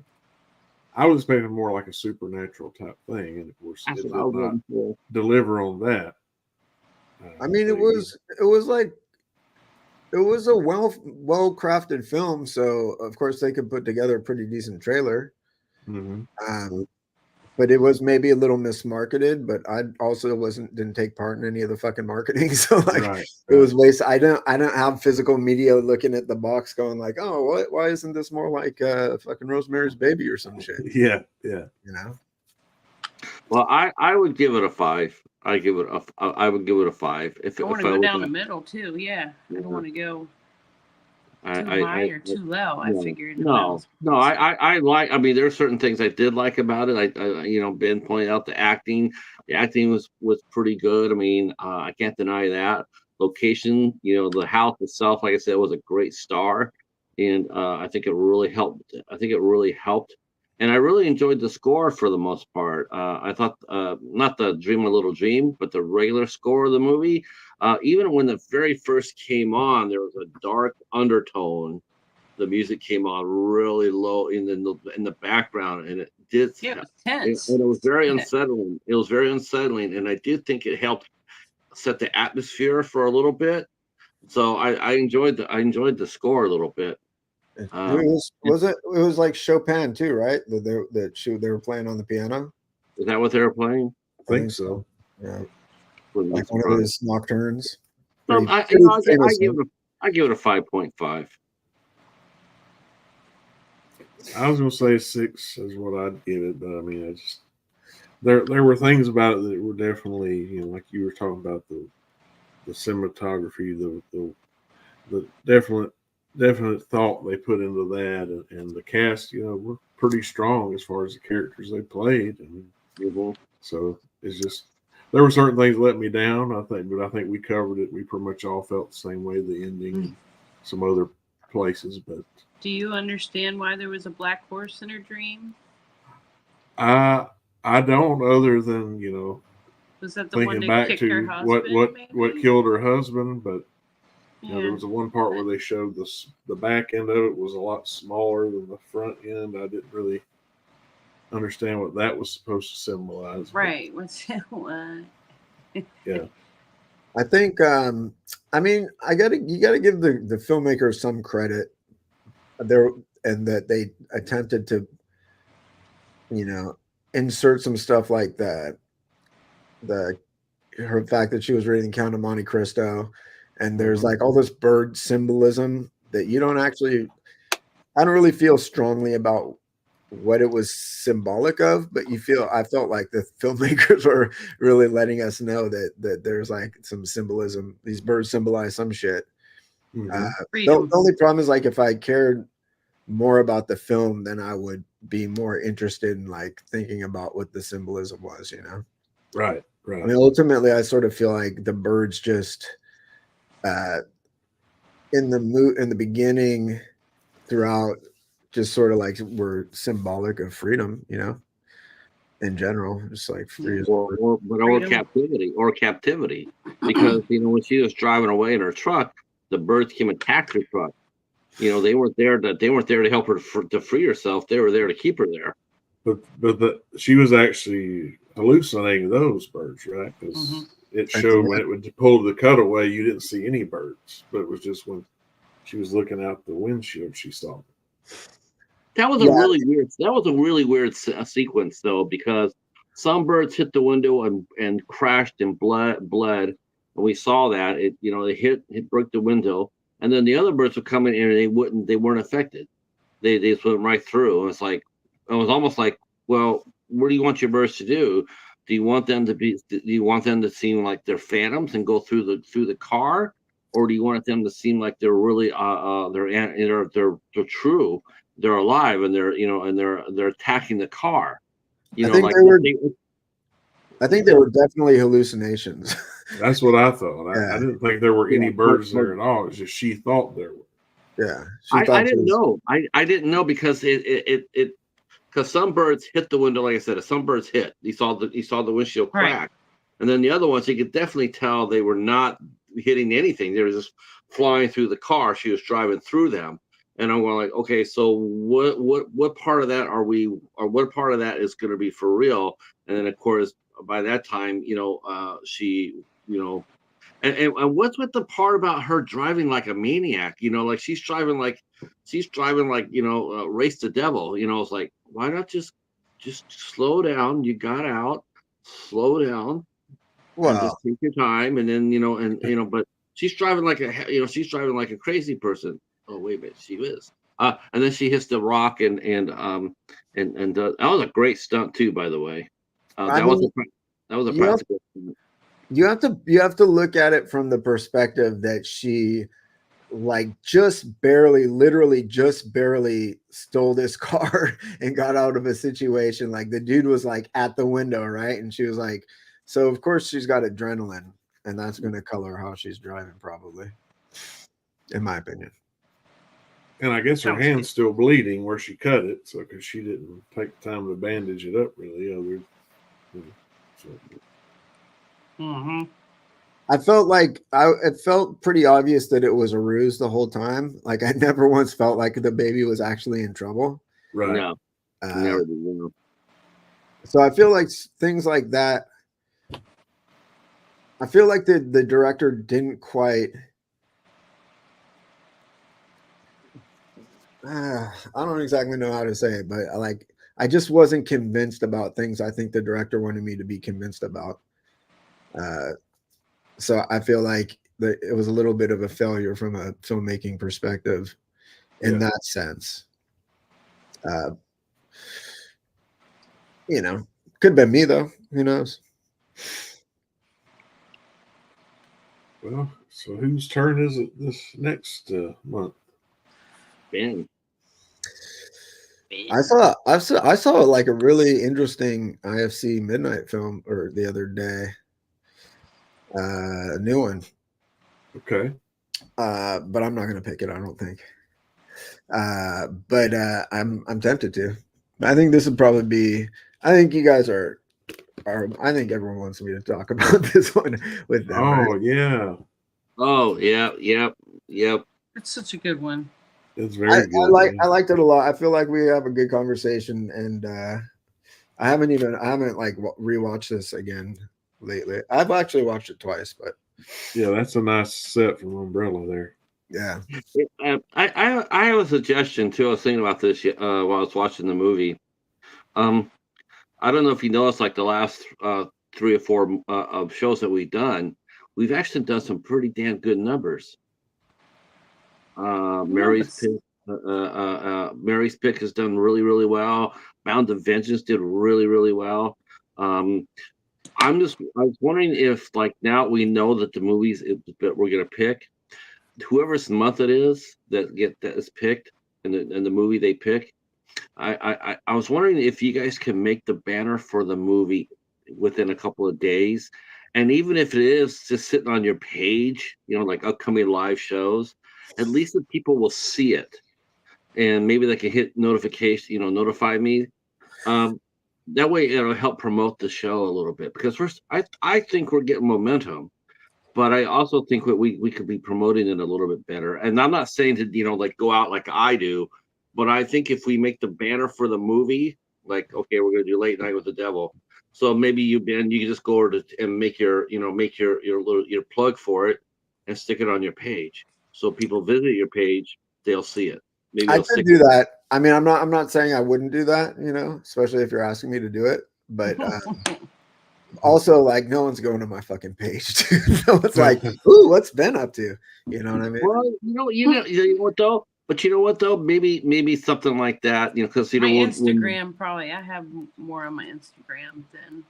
I was expecting more like a supernatural type thing, and of course, it did not deliver on that. I mean, it was like it was a well crafted film, so of course they could put together a pretty decent trailer. Mm-hmm. But it was maybe a little mismarketed. But I also didn't take part in any of the fucking marketing, so like it was wasted. I don't have physical media looking at the box going like, oh, why isn't this more like fucking Rosemary's Baby or some shit? Yeah. You know. Well, I would give it a 5. I would give it a 5. I want to go down the middle too. Yeah, I don't want to go too high or too low. I figured. No. I like. I mean, there are certain things I did like about it. I Ben pointed out the acting. The acting was pretty good. I mean, I can't deny that. Location, the house itself, like I said, was a great star, and I think it really helped. And I really enjoyed the score for the most part. I thought, not the Dream a Little Dream, but the regular score of the movie. Even when the very first came on, there was a dark undertone. The music came on really low in the background, and it did. Yeah, it was tense. And it was very unsettling. It was very unsettling, and I did think it helped set the atmosphere for a little bit. So I enjoyed the score a little bit. It was like Chopin too, right? That they were playing on the piano. Is that what they were playing? I think so. Yeah, like one of his nocturnes. I give it a 5.5. I was gonna say 6 is what I'd give it, but I mean, I just there were things about it that were definitely, like you were talking about the cinematography, the definite thought they put into that, and the cast, were pretty strong as far as the characters they played. So it's just there were certain things that let me down, I think, but I think we covered it. We pretty much all felt the same way. The ending, and some other places, but do you understand why there was a black horse in her dream? I don't, other than was that the one that kicked her husband? What killed her husband, but. There was one part where they showed the back end of it was a lot smaller than the front end. I didn't really understand what that was supposed to symbolize. Right. What's that? Yeah. I think I mean you gotta give the filmmaker some credit there, and that they attempted to insert some stuff like that. Her fact that she was reading Count of Monte Cristo. And there's like all this bird symbolism that you don't actually, I don't really feel strongly about what it was symbolic of, but I felt like the filmmakers were really letting us know that there's like some symbolism. These birds symbolize some shit. The only problem is like if I cared more about the film, then I would be more interested in like thinking about what the symbolism was, Right. I mean, ultimately, I sort of feel like the birds just. In the beginning, throughout, just sort of like were symbolic of freedom, in general, just like free or captivity, because when she was driving away in her truck, the birds came and attacked her truck. They weren't there to help her to free herself. They were there to keep her there. But she was actually hallucinating those birds, right? Because it showed when it would pull the cutaway, you didn't see any birds, but it was just when she was looking out the windshield, she saw them. That was a really weird sequence, though, because some birds hit the window and crashed and bled, and we saw that it broke the window, and then the other birds would come in and they weren't affected. They just went right through, and it was almost like, well, what do you want your birds to do? Do you want them to seem like they're phantoms and go through the car, or do you want them to seem like they're really they're true, they're alive, and they're attacking the car? I think they were definitely hallucinations. That's what I thought. Yeah. I didn't think there were any birds there at all. It's just she thought there were. Yeah, I didn't know. I didn't know because because some birds hit the window. Like I said, some birds hit. He saw the windshield crack, and then the other ones, you could definitely tell they were not hitting anything. They were just flying through the car. She was driving through them, and I'm going like, okay, so what part of that are we, or what part of that is going to be for real? And then of course by that time, she, and what's with the part about her driving like a maniac? Like she's driving like race the devil. It's like, why not just slow down? You got out, slow down, and just take your time. And then but she's driving like a crazy person. Oh wait a minute, she is. And then she hits the rock, and that was a great stunt too, by the way. That was a practical stunt. You have to look at it from the perspective that she like literally just barely stole this car and got out of a situation. Like the dude was like at the window, right? And she was like, so of course she's got adrenaline, and that's going to color how she's driving, probably, in my opinion. And I guess her hand's still bleeding where she cut it, so because she didn't take the time to bandage it up really. I felt like it felt pretty obvious that it was a ruse the whole time. Like I never once felt like the baby was actually in trouble. Right. No. Never did. So I feel like things like that. I feel like the director didn't quite. I don't exactly know how to say it, but I just wasn't convinced about things I think the director wanted me to be convinced about. So I feel like it was a little bit of a failure from a filmmaking perspective in that sense. Could have been me though. Who knows? Well, so whose turn is it this next month? Ben. I saw like a really interesting IFC Midnight film the other day. A new one. Okay. But I'm not gonna pick it, I don't think. But I'm tempted to. I think this would probably be. I think you guys are. I think everyone wants me to talk about this one with them. Oh right? yeah. Oh yeah. Yep. It's such a good one. It's very good. I liked it a lot. I feel like we have a good conversation, and I haven't like rewatched this again lately. I've actually watched it twice, but yeah, that's a nice set from Umbrella there. Yeah. I have a suggestion too. I was thinking about this while I was watching the movie. I don't know if you noticed, like the last 3 or 4 of shows that we've done, we've actually done some pretty damn good numbers. Mary's pick has done really, really well. Bound of Vengeance did really, really well. I was wondering if, like, now we know that the movies that we're gonna pick, whoever's month it is that is picked and the movie they pick, I was wondering if you guys can make the banner for the movie within a couple of days, and even if it is just sitting on your page, like upcoming live shows, at least the people will see it, and maybe they can hit notification, notify me. That way it'll help promote the show a little bit, because I think we're getting momentum, but I also think that we could be promoting it a little bit better. And I'm not saying to, like go out like I do, but I think if we make the banner for the movie, like, okay, we're going to do Late Night with the Devil. So maybe you can just go over and make your plug for it and stick it on your page. So people visit your page, they'll see it. Maybe I could do that. I mean, I'm not saying I wouldn't do that, especially if you're asking me to do it. But also, like, no one's going to my fucking page. No one's like, "Ooh, what's Ben up to?" You know what I mean? Well, you know what though. But you know what though? Maybe something like that. Because my Instagram probably. I have more on my Instagram than.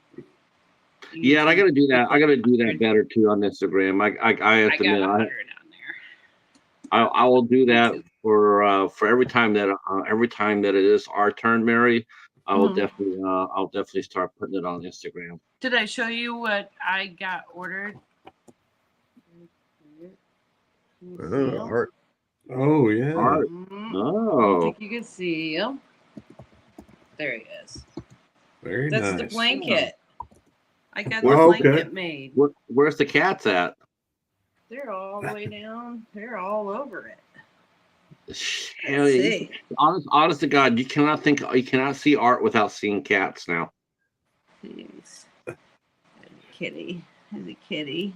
Yeah, and I got to do that. I got to do that better too on Instagram. I have to admit, I will do that YouTube. for every time that it is our turn, Mary. I'll definitely start putting it on Instagram. Did I show you what I got ordered? Art. Oh yeah. Art. I Oh, don't think you can see him. There he is. Very That's nice. the blanket. I got Well, the okay. blanket made. where's the cats at? They're all the way down. They're all over it. Yeah, Let's see. honest to God, you cannot see art without seeing cats now. Jeez. Kitty. There's a kitty.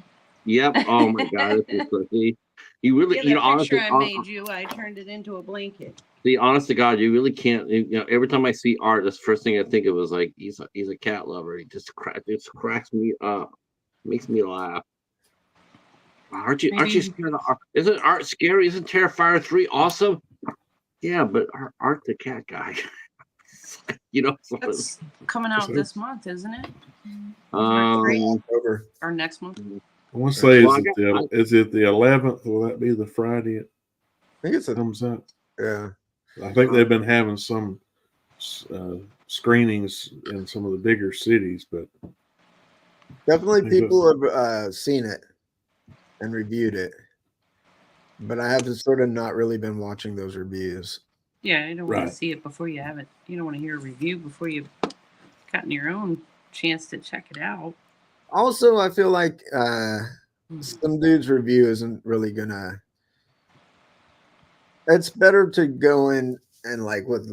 Yep. Oh my God, this is crazy. You really, Yeah, that honestly, picture I made you, I turned it into a blanket. see, honest to God, you really can't. Every time I see art, the first thing I think of is like he's a cat lover. He just cracks me up, makes me laugh. Aren't you Maybe scared of art? Isn't art scary? Isn't Terrifier 3 awesome? Yeah, but Art the cat guy. that's coming out this month, isn't it? October. Or next month? I want to say, Well, is it the 11th? Will that be the Friday it I think it's comes out? yeah. I think they've been having some screenings in some of the bigger cities, but Definitely people have seen it and reviewed it. But I have sort of not really been watching those reviews. Yeah, I don't want Right. to see it before you have it. You don't want to hear a review before you've gotten your own chance to check it out. Also, I feel like some dude's review isn't really gonna. It's better to go in and like with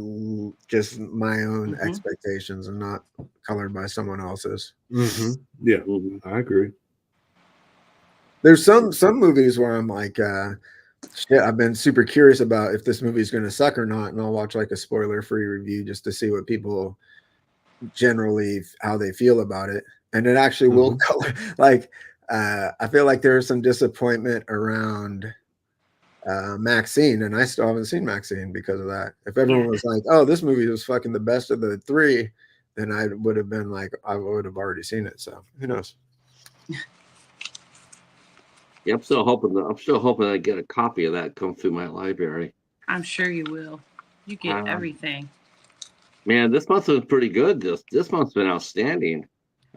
just my own expectations and not colored by someone else's. Yeah, I agree. There's some movies where I'm like, shit, I've been super curious about if this movie is going to suck or not, and I'll watch like a spoiler-free review just to see what people generally how they feel about it, and it actually will color. Like, I feel like there's some disappointment around Maxine, and I still haven't seen Maxine because of that. If everyone was like, "Oh, this movie was fucking the best of the three," then I would have been like, I would have already seen it. So who knows? Yeah, I'm still hoping I get a copy of that come through my library. I'm sure you will. You get everything. Man, this month was pretty good. This month's been outstanding.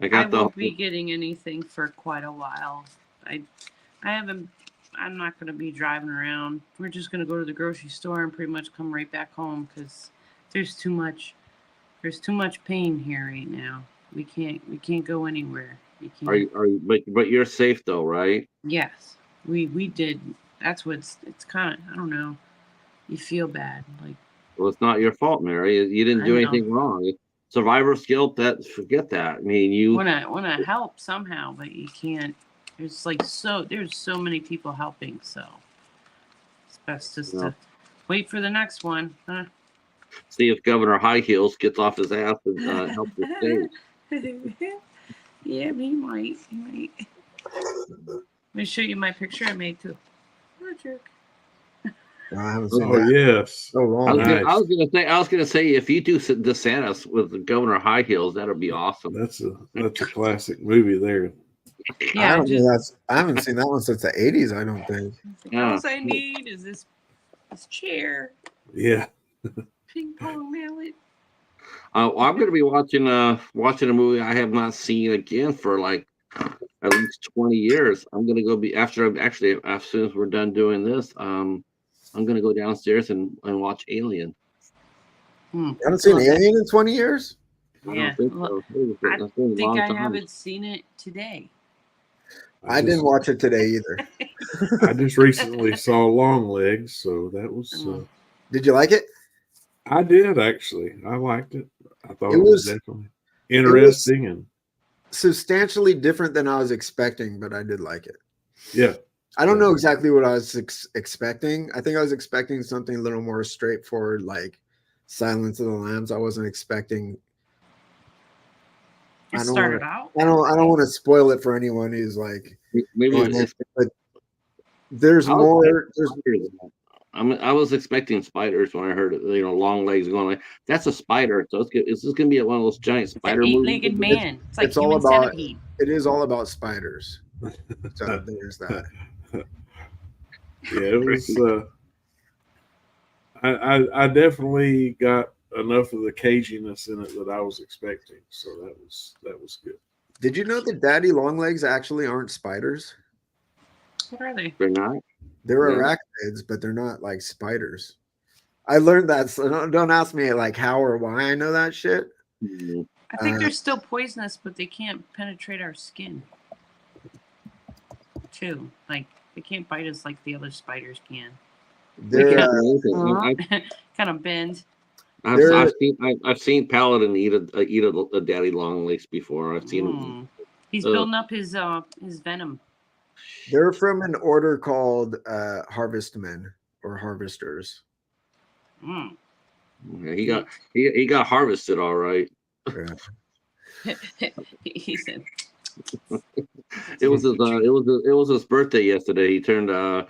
I won't be getting anything for quite a while. I'm not going to be driving around. We're just going to go to the grocery store and pretty much come right back home because there's too much pain here right now. We can't go anywhere. Are you? But you're safe though, right? Yes, we did. That's what's. It's kind of. I don't know. You feel bad, like. Well, it's not your fault, Mary. You didn't do anything wrong. Survivor's guilt. Forget that. I mean, you want to help somehow, but you can't. There's so many people helping, so it's best just to wait for the next one. Huh? See if Governor High Heels gets off his ass and helps the state. Yeah, he might. Let me show you my picture I made too. What a jerk. I haven't seen that. Yes. So long. I was gonna say if you do DeSantis with Governor High Heels, that'll be awesome. That's a classic movie there. Yeah, I haven't seen that one since the 80s. I don't think. All I need is this chair. Yeah. Ping pong mallet. I'm going to be watching a movie I have not seen again for like at least 20 years. I'm going to go as soon as we're done doing this, I'm going to go downstairs and watch Alien. You haven't seen Alien in 20 years? Yeah. I think I haven't seen it today. I didn't watch it today either. I just recently saw Long Legs, so that was. Did you like it? I did actually. I liked it. I thought it was definitely interesting and substantially different than I was expecting, but I did like it. Yeah. I don't know exactly what I was expecting. I think I was expecting something a little more straightforward, like Silence of the Lambs. I wasn't expecting. I don't want to spoil it for anyone who's like. But there's more. I was expecting spiders when I heard it. Long legs going like that's a spider. So is this going to be one of those giant spider movies? Eight-legged man. It's like all about. Centipede. It is all about spiders. So there's that. Yeah, it was. I definitely got enough of the caginess in it that I was expecting, so that was good. Did you know that daddy longlegs actually aren't spiders? What are they? They're not. They're Yeah. arachnids, but they're not like spiders. I learned that, so don't ask me like how or why I know that shit. Mhm. I think they're still poisonous, but they can't penetrate our skin. Too. Like, they can't bite us like the other spiders can. They They're can't do anything. Kind of bend. I've seen Paladin eat a daddy long legs before. I've seen him. He's building up his venom. They're from an order called harvestmen or harvesters. Mm. Yeah, he got harvested all right. Yeah. He said it was his birthday yesterday. He turned I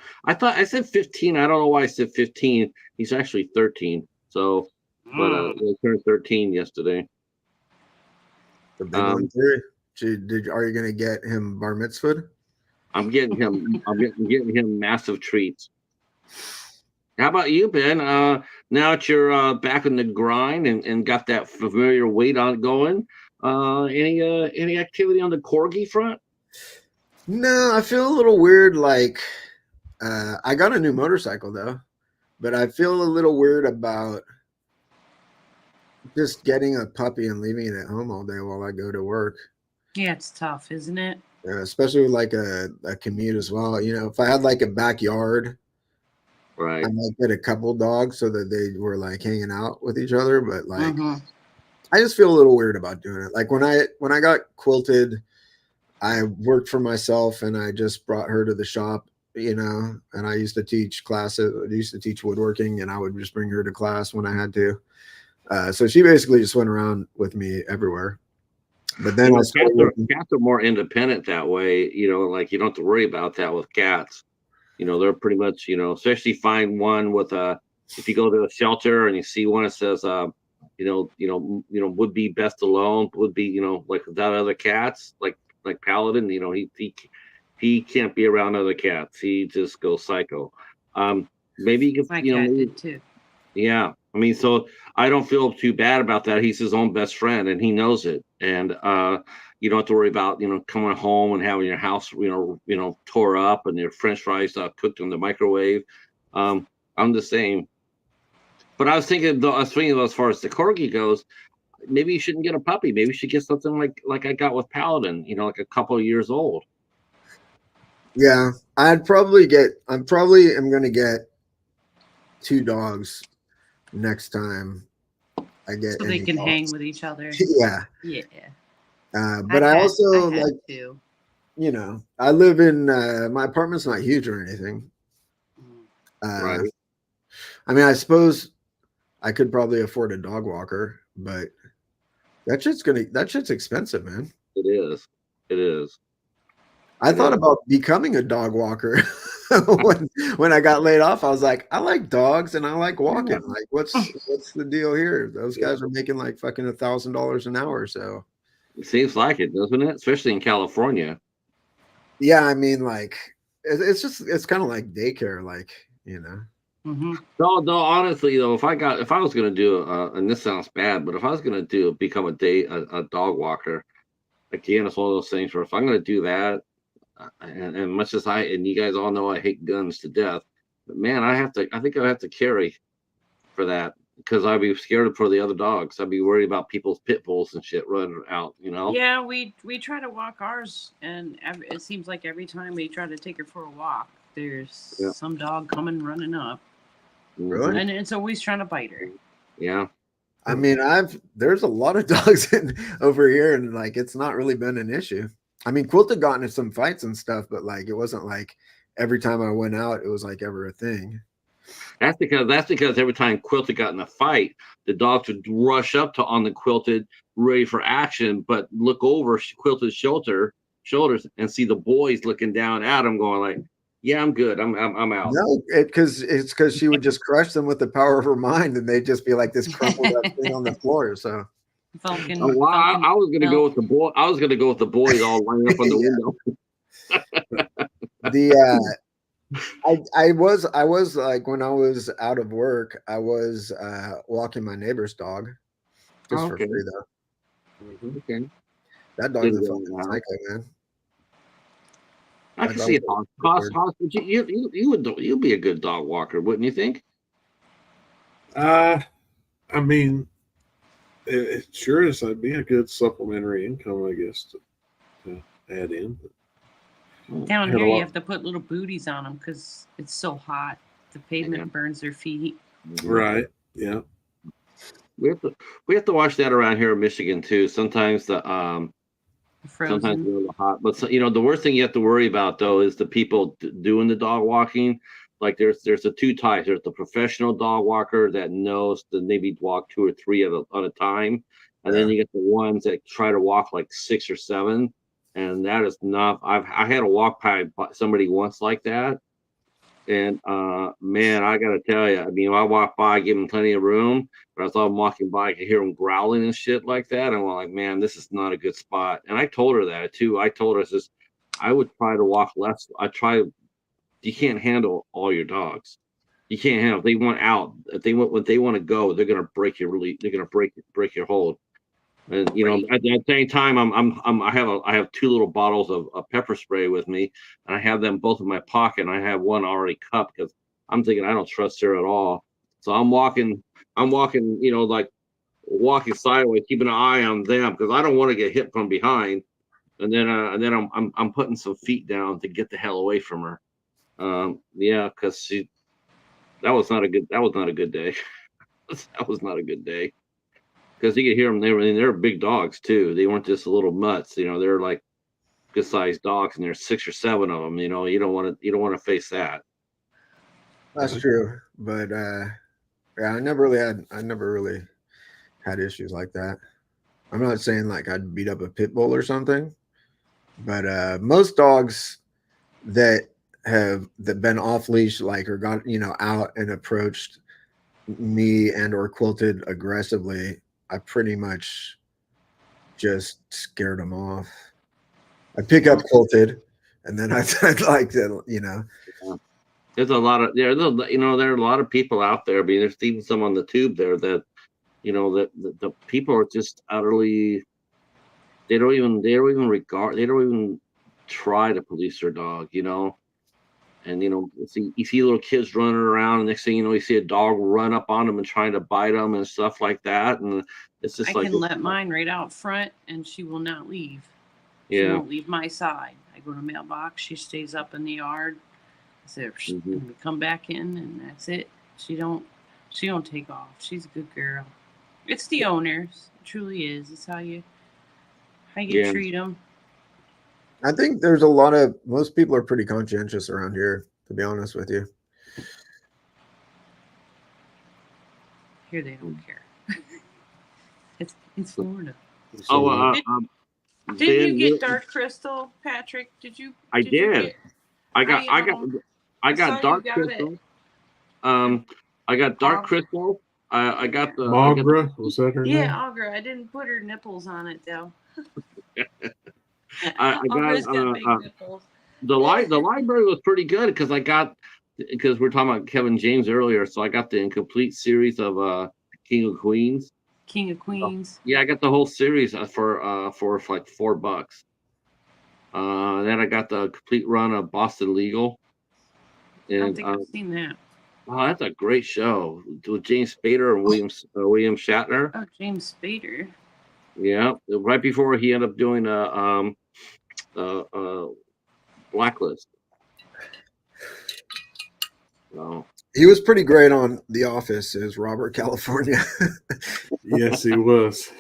said 15. I don't know why I said 15. He's actually 13. So but he turned 13 yesterday. The big one too. Are you gonna get him bar mitzvahed? I'm getting him massive treats. How about you, Ben? Now that you're back in the grind and got that familiar weight on going, any activity on the corgi front? No, I feel a little weird. Like I got a new motorcycle though, but I feel a little weird about just getting a puppy and leaving it at home all day while I go to work. Yeah, it's tough, isn't it? Especially with like a commute as well. You know, if I had like a backyard, right, I might get a couple dogs so that they were like hanging out with each other. But like, I just feel a little weird about doing it. Like when I got quilted, I worked for myself and I just brought her to the shop, you know, and I used to teach classes. I used to teach woodworking and I would just bring her to class when I had to. So she basically just went around with me everywhere. But then cats are more independent that way, you know, like you don't have to worry about that with cats. You know, they're pretty much, you know, especially find one with if you go to a shelter and you see one that says would be best alone, would be, you know, like without other cats, like Paladin, you know, he can't be around other cats. He just goes psycho. Maybe you can, you know, maybe, did too. Yeah. I mean, so I don't feel too bad about that. He's his own best friend and he knows it. And you don't have to worry about, you know, coming home and having your house, you know, tore up and your French fries cooked in the microwave. I'm the same. But I was thinking as far as the corgi goes, maybe you shouldn't get a puppy. Maybe you should get something like I got with Paladin, you know, like a couple of years old. Yeah, I'm probably am going to get 2 dogs next time I get so they can hang with each other. Yeah. But I also like to. You know, I live in my apartment's not huge or anything. Right. I mean, I suppose I could probably afford a dog walker, but that shit's expensive, man. It is. I thought about becoming a dog walker when I got laid off. I was like, I like dogs and I like walking. Like, what's the deal here? Those guys are making like fucking $1,000 an hour. So it seems like it, doesn't it? Especially in California. Yeah, I mean, like it's kind of like daycare, like, you know. No, honestly though, if I was gonna do and this sounds bad, but if I was gonna become a dog walker, again, it's one of those things where if I'm gonna do that, and much as and you guys all know I hate guns to death, but man, I think I have to carry for that because I'd be scared for the other dogs. I'd be worried about people's pit bulls and shit running out, you know. Yeah, we try to walk ours, and it seems like every time we try to take her for a walk, there's some dog coming running up. Really? And it's always trying to bite her. Yeah. I mean, there's a lot of dogs over here, and like it's not really been an issue. I mean, Quilted got into some fights and stuff, but like it wasn't like every time I went out, it was like ever a thing. That's because every time Quilted got in a fight, the dogs would rush up on the Quilted, ready for action, but look over Quilted's shoulders and see the boys looking down at him, going like, "Yeah, I'm good. I'm out." No, it's because she would just crush them with the power of her mind, and they'd just be like this crumpled up thing on the floor. So. Vulcan, I was gonna go with the boy. I was gonna go with the boys all lined up on the window. I was like, when I was out of work, I was walking my neighbor's dog just for Okay. free though. Okay. That dog's a Didn't go fucking now. psycho, man. I That can see dog's Hoss, you'd be a good dog walker, wouldn't you think? I mean, it sure is. That'd be a good supplementary income, I guess, to add in. Down Had a here, you lot- have to put little booties on them because it's so hot. The pavement burns their feet. Right. Yeah. We have to watch that around here in Michigan too. Sometimes sometimes Frozen. we're a little hot, but the worst thing you have to worry about though is the people doing the dog walking. Like there's the two types. There's the professional dog walker that knows to maybe walk 2 or 3 at a time, and then you get the ones that try to walk like 6 or 7, and that is not. I had a walk by somebody once like that, and man, I gotta tell you, I mean, I walk by, I give him plenty of room, but as I'm walking by, I can hear him growling and shit like that. And I'm like, man, this is not a good spot. And I told her that too. I told her, I would try to walk less. You can't handle all your dogs. You can't handle. If they want out. If they want, when they want to go, they're gonna break your They're gonna break your hold. And at the same time, I have 2 little bottles of pepper spray with me, and I have them both in my pocket. And I have one already cupped because I'm thinking I don't trust her at all. So I'm walking, like walking sideways, keeping an eye on them because I don't want to get hit from behind. And then I'm putting some feet down to get the hell away from her. Because that was not a good day. That was not a good day. Because you could hear them. They're big dogs too. They weren't just little mutts. They're like good sized dogs, and there's 6 or 7 of them. You don't want to face that. That's true, but yeah, I never really had issues like that. I'm not saying like I'd beat up a pit bull or something, but most dogs that been off leash, like, or got out and approached me and or quilted aggressively, I pretty much just scared them off. I'd pick up quilted, and then I'd like to, There's a lot of there are a lot of people out there. I mean, there's even some on the tube there that that the people are just utterly. They don't even try to police their dog. And you see little kids running around, and next thing you know, you see a dog run up on them and trying to bite them and stuff like that. And it's just I can let mine right out front, and she will not leave. She won't leave my side. I go to mailbox. She stays up in the yard. I say, and we come back in, and that's it. She don't take off. She's a good girl. It's the owners. It truly is. It's how you treat them. I think there's most people are pretty conscientious around here, to be honest with you. Here they don't care. It's Florida. Didn't you get Dark Crystal, Patrick? Did you? I did. I got Dark Crystal. I got Dark Crystal. I got the Magra. Was that her name? Yeah, Agra. I didn't put her nipples on it though. I got big nipples. The library was pretty good because we're talking about Kevin James earlier, so I got the incomplete series of King of Queens. King of Queens. Yeah, I got the whole series for like $4. Then I got the complete run of Boston Legal. And, I don't think I've seen that. Oh, that's a great show with James Spader and William Shatner. Oh, James Spader. Yeah, right before he ended up doing Blacklist. So he was pretty great on The Office as Robert California. Yes, he was.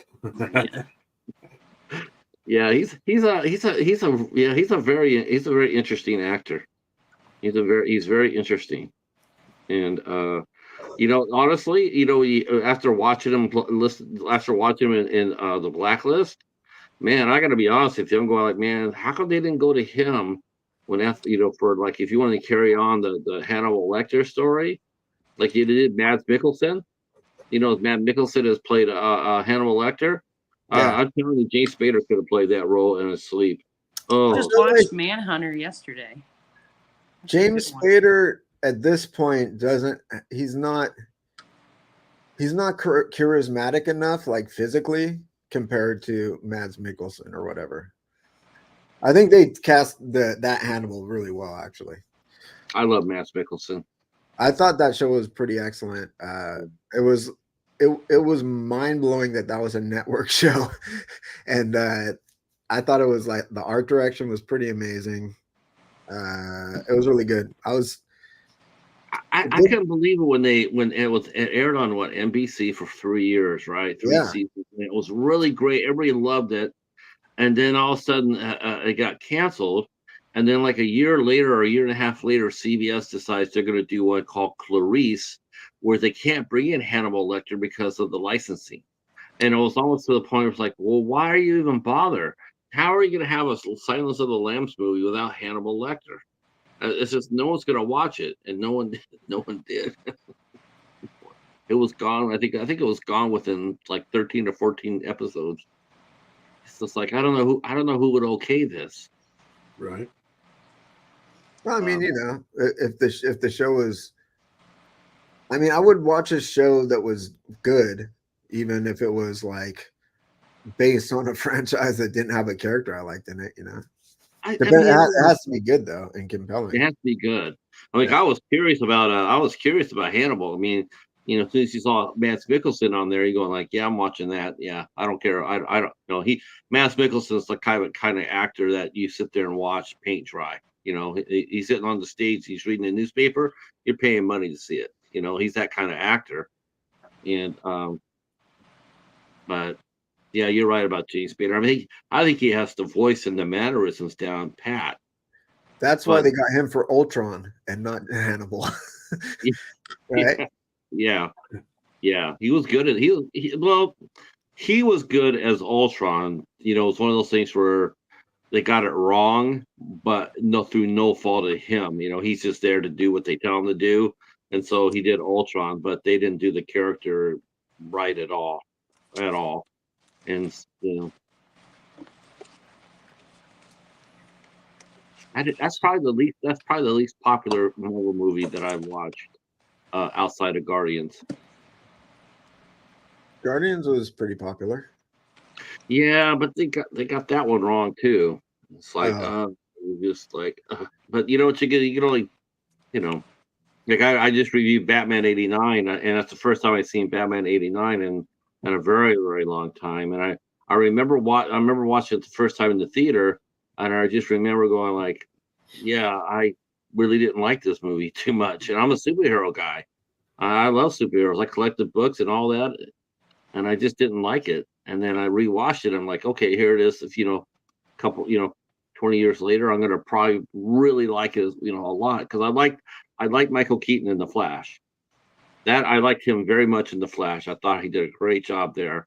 Yeah, he's a very interesting actor. He's very interesting, and honestly, after watching him in the Blacklist, man, I got to be honest with you, I'm going like, man, how come they didn't go to him for like if you want to carry on the Hannibal Lecter story, like you did Mads Mikkelsen. Mads Mikkelsen has played Hannibal Lecter. Yeah. I'm telling you, James Spader could have played that role in his sleep. Oh, Just watched Manhunter yesterday. That's a James good one. Spader at this point he's not charismatic enough, like physically, compared to Mads Mikkelsen or whatever. I think they cast that Hannibal really well, actually. I love Mads Mikkelsen. I thought that show was pretty excellent. It was mind blowing that was a network show, and I thought it was like the art direction was pretty amazing. It was really good. I couldn't believe it when it aired on NBC for 3 years, right? Three Yeah. seasons. It was really great. Everybody loved it, and then all of a sudden it got canceled. And then like a year later or a year and a half later, CBS decides they're going to do one called Clarice, where they can't bring in Hannibal Lecter because of the licensing. And it was almost to the point where it's like, well, why are you even bother? How are you going to have a Silence of the Lambs movie without Hannibal Lecter? It's just no one's going to watch it, and no one did. It was gone. I think it was gone within like 13 or 14 episodes. It's just like I don't know who would okay this. Right. Well, I mean, if the show was, I mean, I would watch a show that was good, even if it was like based on a franchise that didn't have a character I liked in it. It has to be good though and compelling. It has to be good. I was curious about Hannibal. I mean, as soon as you saw Mads Mikkelsen on there, you're going like, yeah, I'm watching that. Yeah, I don't care. I don't know. Mads Mikkelsen's the kind of actor that you sit there and watch paint dry. He's sitting on the stage, he's reading a newspaper, you're paying money to see it. He's that kind of actor. And but yeah, you're right about James Spader. I think he has the voice and the mannerisms down pat. That's why they got him for Ultron and not Hannibal. Right? Yeah. He was good at he was good as Ultron. It's one of those things where they got it wrong, but through no fault of him. He's just there to do what they tell him to do, and so he did Ultron, but they didn't do the character right at all. And that's probably the least popular Marvel movie that I've watched outside of Guardians. Guardians was pretty popular. Yeah, but they got that one wrong too. It's like just like, but what you get? You can only, like I just reviewed Batman '89, and that's the first time I've seen Batman '89 in a very, very long time. And I remember watching it the first time in the theater, and I just remember going like, yeah, I really didn't like this movie too much. And I'm a superhero guy. I love superheroes. I collected books and all that, and I just didn't like it. And then I rewatched it. I'm like, okay, here it is. If couple, 20 years later, I'm gonna probably really like it, a lot, because I like Michael Keaton in The Flash. That I liked him very much in The Flash. I thought he did a great job there.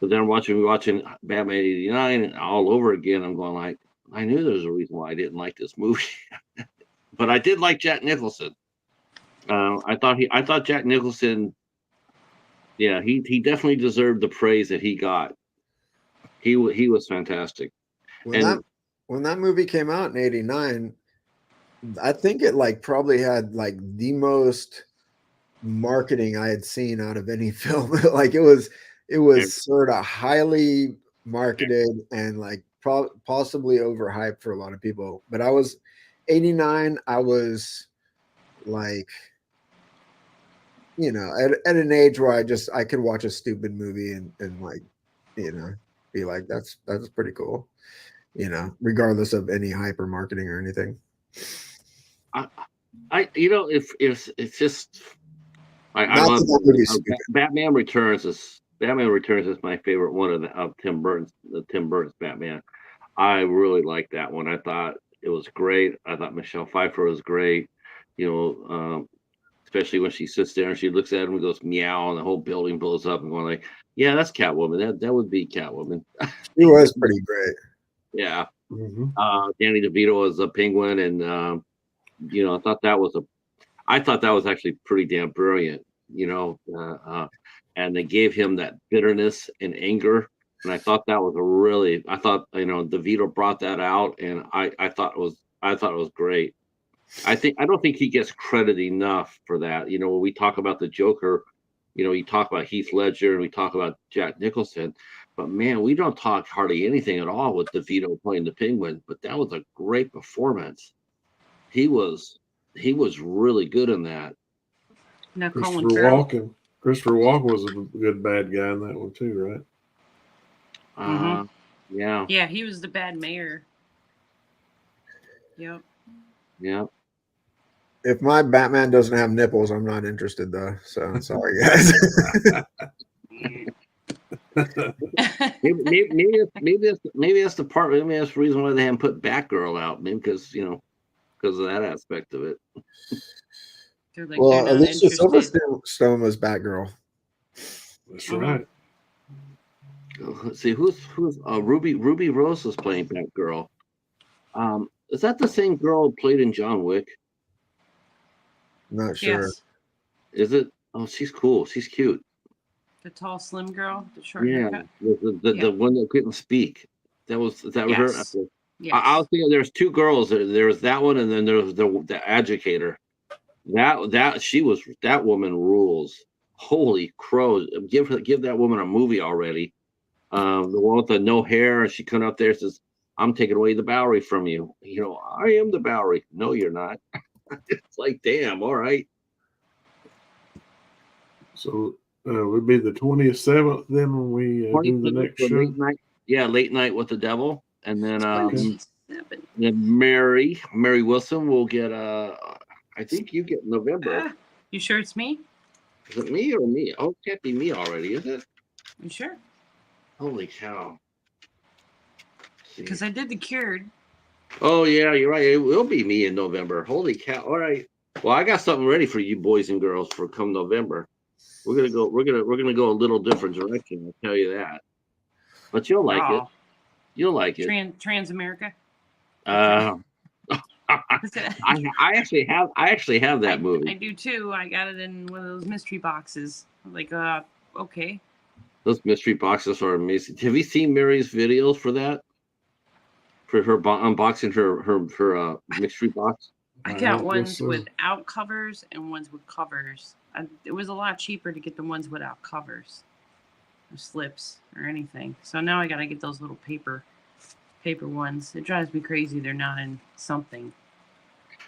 But then watching Batman '89 all over again, I'm going like, I knew there was a reason why I didn't like this movie. But I did like Jack Nicholson. I thought Jack Nicholson, yeah, he definitely deserved the praise that he got. He was fantastic. When that movie came out in '89, I think it probably had the most marketing I had seen out of any film. It was sort of highly marketed and possibly overhyped for a lot of people. But I was 89. I was at an age where I could watch a stupid movie and be like, that's pretty cool, regardless of any hyper marketing or anything. If it's just I love Batman Returns is my favorite one of Tim Burton's Batman. I really like that one. I thought it was great. I thought Michelle Pfeiffer was great. Especially when she sits there and she looks at him and goes meow, and the whole building blows up, and going like, yeah, that's Catwoman. That would be Catwoman. She was pretty great. Yeah. Mm-hmm. Danny DeVito was a Penguin, and I thought that was actually pretty damn brilliant. And they gave him that bitterness and anger, and I thought that was DeVito brought that out, and I thought it was great. I don't think he gets credit enough for that. When we talk about the Joker, you talk about Heath Ledger and we talk about Jack Nicholson, but man, we don't talk hardly anything at all with DeVito playing the Penguin. But that was a great performance. He was really good in that. Now Christopher Colin Farrell. Walken. Christopher Walken was a good bad guy in that one too, right? Yeah. Yeah, he was the bad mayor. Yep. Yeah. If my Batman doesn't have nipples, I'm not interested though. So sorry, guys. maybe that's the part. Maybe that's the reason why they haven't put Batgirl out. Maybe because of that aspect of it. Like, well, Alicia Silverstone was Batgirl. That's right. Let's see who's Ruby Rose was playing Batgirl. Is that the same girl who played in John Wick? Not sure. Yes. Is it? Oh, she's cool. She's cute. The tall, slim girl, the short haircut. The one that couldn't speak. That was her. Yes. I was thinking there's two girls. There was that one, and then there was the educator. That woman rules. Holy crows! Give that woman a movie already. The one with the no hair, she come up there and says, "I'm taking away the Bowery from you." I am the Bowery. No, you're not. It's like, damn. All right. So would be the 27th then when we do the next show. Late night. Yeah, Late Night with the Devil, and then Mary Wilson will get. I think you get November. You sure it's me? Is it me or me? Oh, it can't be me already, is it? You sure? Holy cow! Because I did the Cured. Oh yeah, you're right. It will be me in November. Holy cow! All right. Well, I got something ready for you boys and girls for come November. We're gonna go a little different direction. I'll tell you that. But you'll like it. You'll like it. Transamerica. I actually have that movie. I do too. I got it in one of those mystery boxes. I'm like, okay. Those mystery boxes are amazing. Have you seen Mary's videos for that? For her unboxing her mystery box? I got ones without covers and ones with covers. It was a lot cheaper to get the ones without covers or slips or anything. So now I got to get those little paper ones. It drives me crazy they're not in something.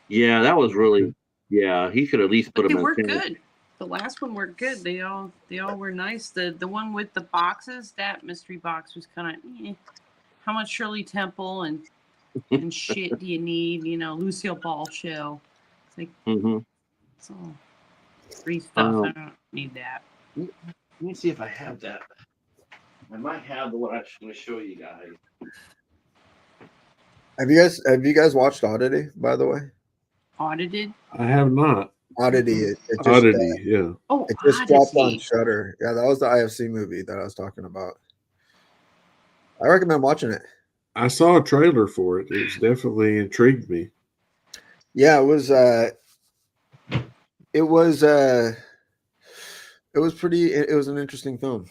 Yeah, that was really. Yeah, he could at least put them in. They worked good. The last one worked good. They all were nice. The one with the boxes, that mystery box was kind of. How much Shirley Temple and shit do you need? Lucille Ball show. It's like it's all free stuff. I don't need that. Let me see if I have that. I might have the one I'm going to show you guys. Have you guys watched Oddity, by the way? Audited? I have not. Oddity. Oddity, yeah. Oh, it just dropped on Shudder. Yeah, that was the IFC movie that I was talking about. I recommend watching it. I saw a trailer for it. It's definitely intrigued me. Yeah, it was pretty. It was an interesting film.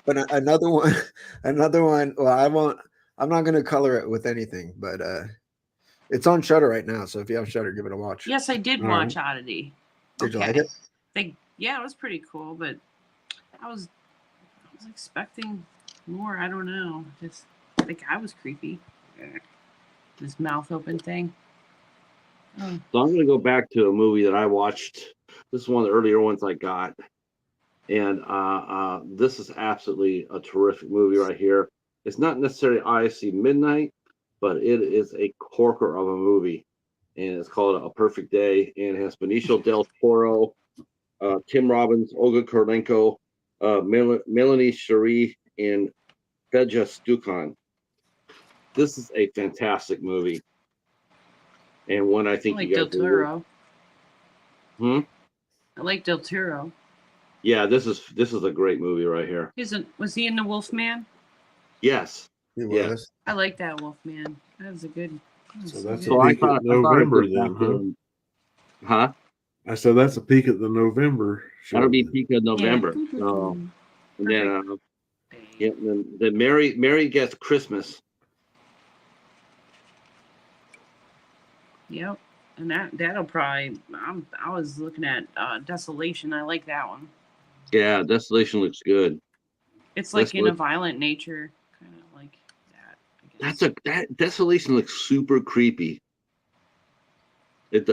But another one. Well, I'm not going to color it with anything, but it's on Shudder right now. So if you have Shudder, give it a watch. Yes, I did watch Oddity. Did you like it? Yeah, it was pretty cool, but I was expecting more. I don't know. Just like I was creepy. This mouth open thing. Oh. So I'm going to go back to a movie that I watched. This is one of the earlier ones I got. And this is absolutely a terrific movie right here. It's not necessarily IFC Midnight, but it is a corker of a movie. And it's called A Perfect Day. And it has Benicio del Toro, Tim Robbins, Olga Kurylenko, Melanie Cherie, and Feja Stukan. This is a fantastic movie. And one I think you guys Del Toro. I like Del Toro. Yeah, this is a great movie right here. Was he in The Wolfman? Yes. He was. I like that Wolfman. That was a good. So that's a peek at November then, huh? I said that's a peek at the November show. That'll be peak of November. Yeah. So, and then Mary gets Christmas. Yep. And that'll probably. I was looking at Desolation. I like that one. Yeah, Desolation looks good. It's like in a violent nature, kind of like that. I guess. That Desolation looks super creepy. It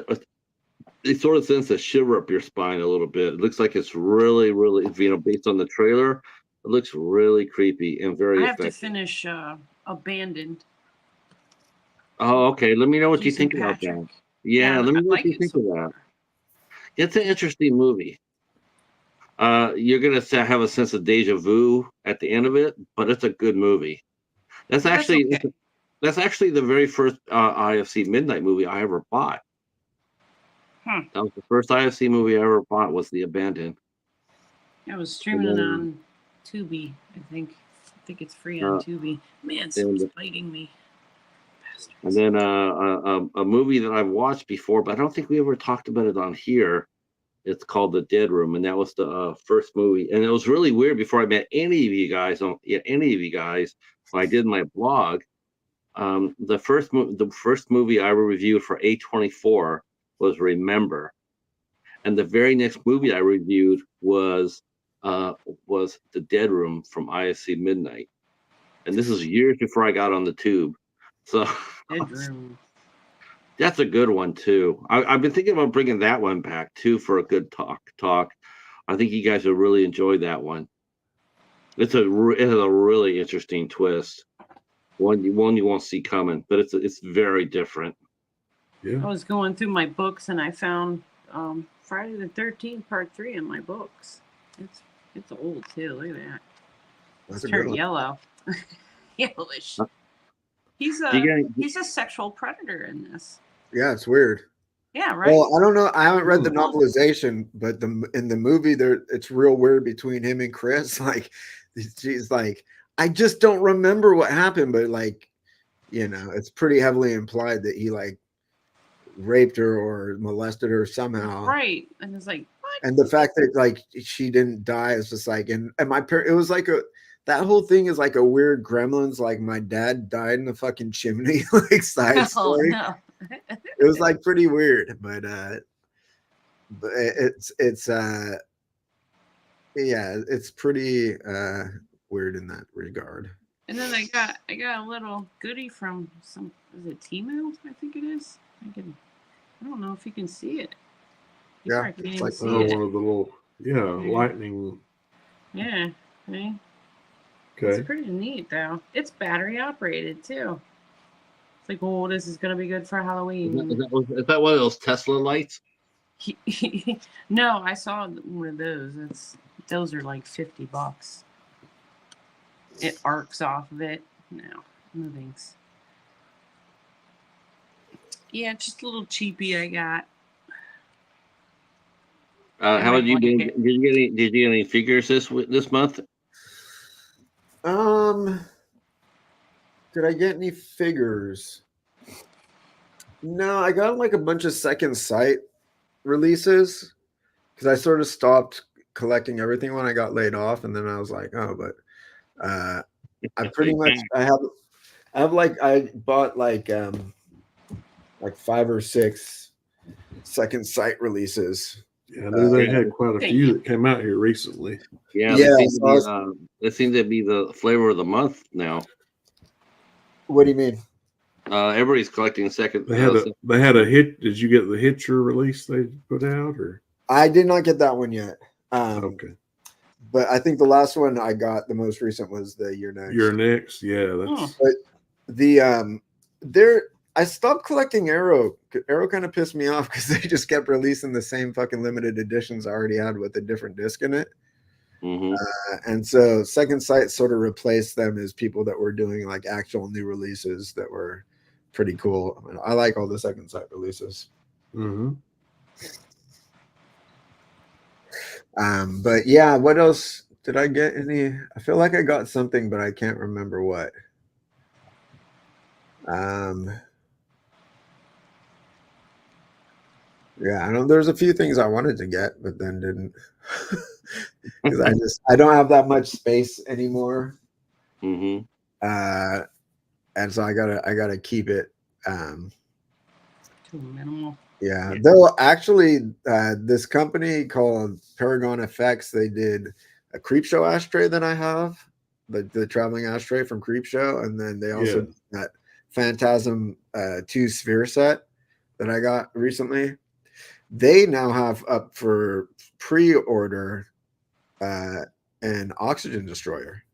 sort of sends a shiver up your spine a little bit. It looks like it's really, really, based on the trailer, it looks really creepy and very I have effective. to finish Abandoned. Oh, okay. Let me know what you Jason think about Patrick. that. Yeah, let me know what you think of that. It's an interesting movie. You're gonna have a sense of deja vu at the end of it, but it's a good movie. That's actually the very first IFC Midnight movie I ever bought. That was the first IFC movie I ever bought. Was The Abandoned. I was streaming it on Tubi. I think it's free on Tubi. Man, someone's biting me. Bastards. And then a movie that I've watched before, but I don't think we ever talked about it on here. It's called The Dead Room, and that was the first movie. And it was really weird before I met any of you guys. When I did my blog, the first movie I reviewed for A24 was Remember, and the very next movie I reviewed was The Dead Room from IFC Midnight, and this is years before I got on the tube. So Dead Room. That's a good one too. I've been thinking about bringing that one back too for a good talk. I think you guys will really enjoy that one. It has a really interesting twist. One you won't see coming, but it's very different. Yeah. I was going through my books and I found Friday the 13th Part 3 in my books. It's old too. Look at that. It's turned yellow. Yellowish. He's a sexual predator in this. Yeah, it's weird. Yeah, right. Well, I don't know. I haven't read the novelization, but in the movie, it's real weird between him and Chris. Like, she's like, I just don't remember what happened, but like, it's pretty heavily implied that he like raped her or molested her somehow. Right, and it's like, what? And the fact that like she didn't die is just like, and my parents, it was like that whole thing is like a weird Gremlins. Like my dad died in the fucking chimney, like side story. No. It was like pretty weird, but it's pretty weird in that regard. And then I got a little goodie from is it Temu? I think it is. I don't know if you can see it. Yeah, it's like one of the little lightning. Yeah. Okay. It's pretty neat though. It's battery operated too. It's like, oh, this is gonna be good for Halloween. Is that one of those Tesla lights? No, I saw one of those. Those are like $50. It arcs off of it. No thanks. Yeah, just a little cheapie I got. How did you do? Did you get any figures this month? Did I get any figures? No, I got like a bunch of second sight releases because I sort of stopped collecting everything when I got laid off, and then I was like, oh, but I pretty much I bought like 5 or 6 second sight releases. Yeah, I knew they had quite a few that came out here recently. Yeah, they seem to be the flavor of the month now. What do you mean? Everybody's collecting second. They had a hit. Did you get the Hitcher release they put out, or? I did not get that one yet. Okay. But I think the last one I got, the most recent, was the You're Next. You're Next, yeah. That's. But I stopped collecting Arrow. Arrow kind of pissed me off because they just kept releasing the same fucking limited editions I already had with a different disc in it. Mm-hmm. And so Second Sight sort of replaced them as people that were doing like actual new releases that were pretty cool. I mean, I like all the Second Sight releases. Mm-hmm. But yeah, what else did I get? I feel like I got something, but I can't remember what. Yeah, I know there's a few things I wanted to get, but then didn't. Because I don't have that much space anymore. Mm-hmm. And so I gotta keep it. Too minimal. Yeah, though actually, this company called Paragon Effects, they did a Creepshow ashtray that I have, the traveling ashtray from Creepshow, and then they also did that Phantasm 2 sphere set that I got recently. They now have up for pre-order an oxygen destroyer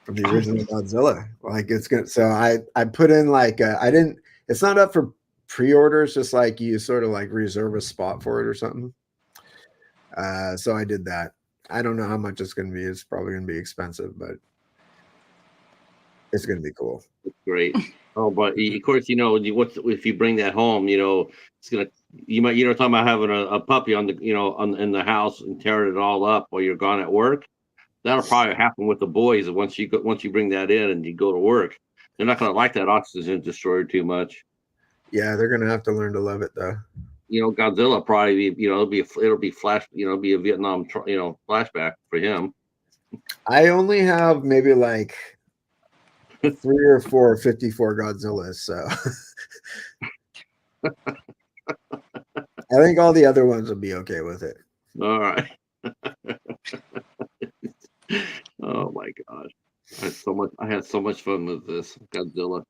from the original Godzilla. Like it's good. So I put in like I didn't. It's not up for pre-order. It's just like you sort of like reserve a spot for it or something. So I did that. I don't know how much it's going to be. It's probably going to be expensive, but it's going to be cool. Great. Oh, but of course, if you bring that home, it's gonna. You might, talking about having a puppy on the, in the house and tearing it all up while you're gone at work. That'll probably happen with the boys once you bring that in and you go to work. They're not gonna like that oxygen destroyer too much. Yeah, they're gonna have to learn to love it though. Godzilla probably, it'll be flash, be a Vietnam, flashback for him. I only have maybe like 3 or 4 54 Godzillas, so I think all the other ones will be okay with it. All right. Oh my gosh. I had so much fun with this Godzilla.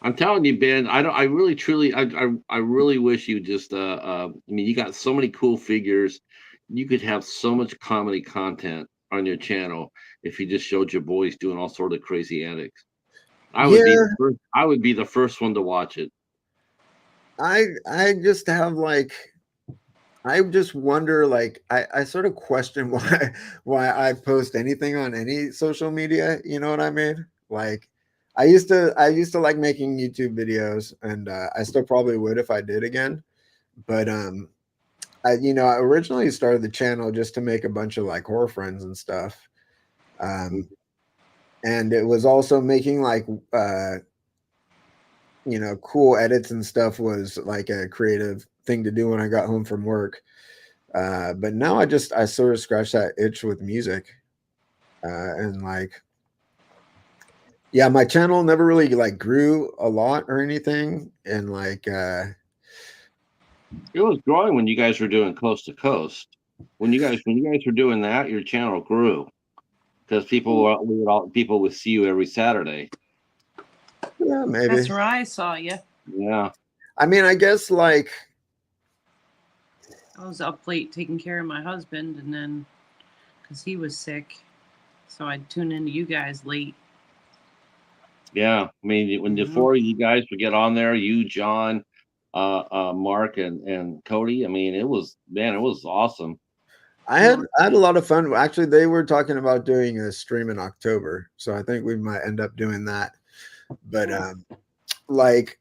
I'm telling you, Ben, I really truly I really wish you just I mean, you got so many cool figures. You could have so much comedy content on your channel if you just showed your boys doing all sort of crazy antics. I would be the first one to watch it. I just have like I just wonder, like I sort of question why I post anything on any social media. You know what I mean? Like I used to like making YouTube videos, and I still probably would if I did again. But I originally started the channel just to make a bunch of like horror friends and stuff. And it was also making like cool edits and stuff was like a creative thing to do when I got home from work. But now I sort of scratch that itch with music. And like, yeah, my channel never really like grew a lot or anything. And like, it was growing when you guys were doing Coast to Coast. When you guys were doing that, your channel grew because people would see you every Saturday. Yeah, maybe. That's where I saw you. Yeah. I mean, I guess like I was up late taking care of my husband, and then because he was sick, so I'd tune into you guys late. Yeah, I mean, when the 4 of you guys would get on there, you, John, Mark, and Cody. I mean, it was awesome. I had a lot of fun. Actually, they were talking about doing a stream in October, so I think we might end up doing that. But like,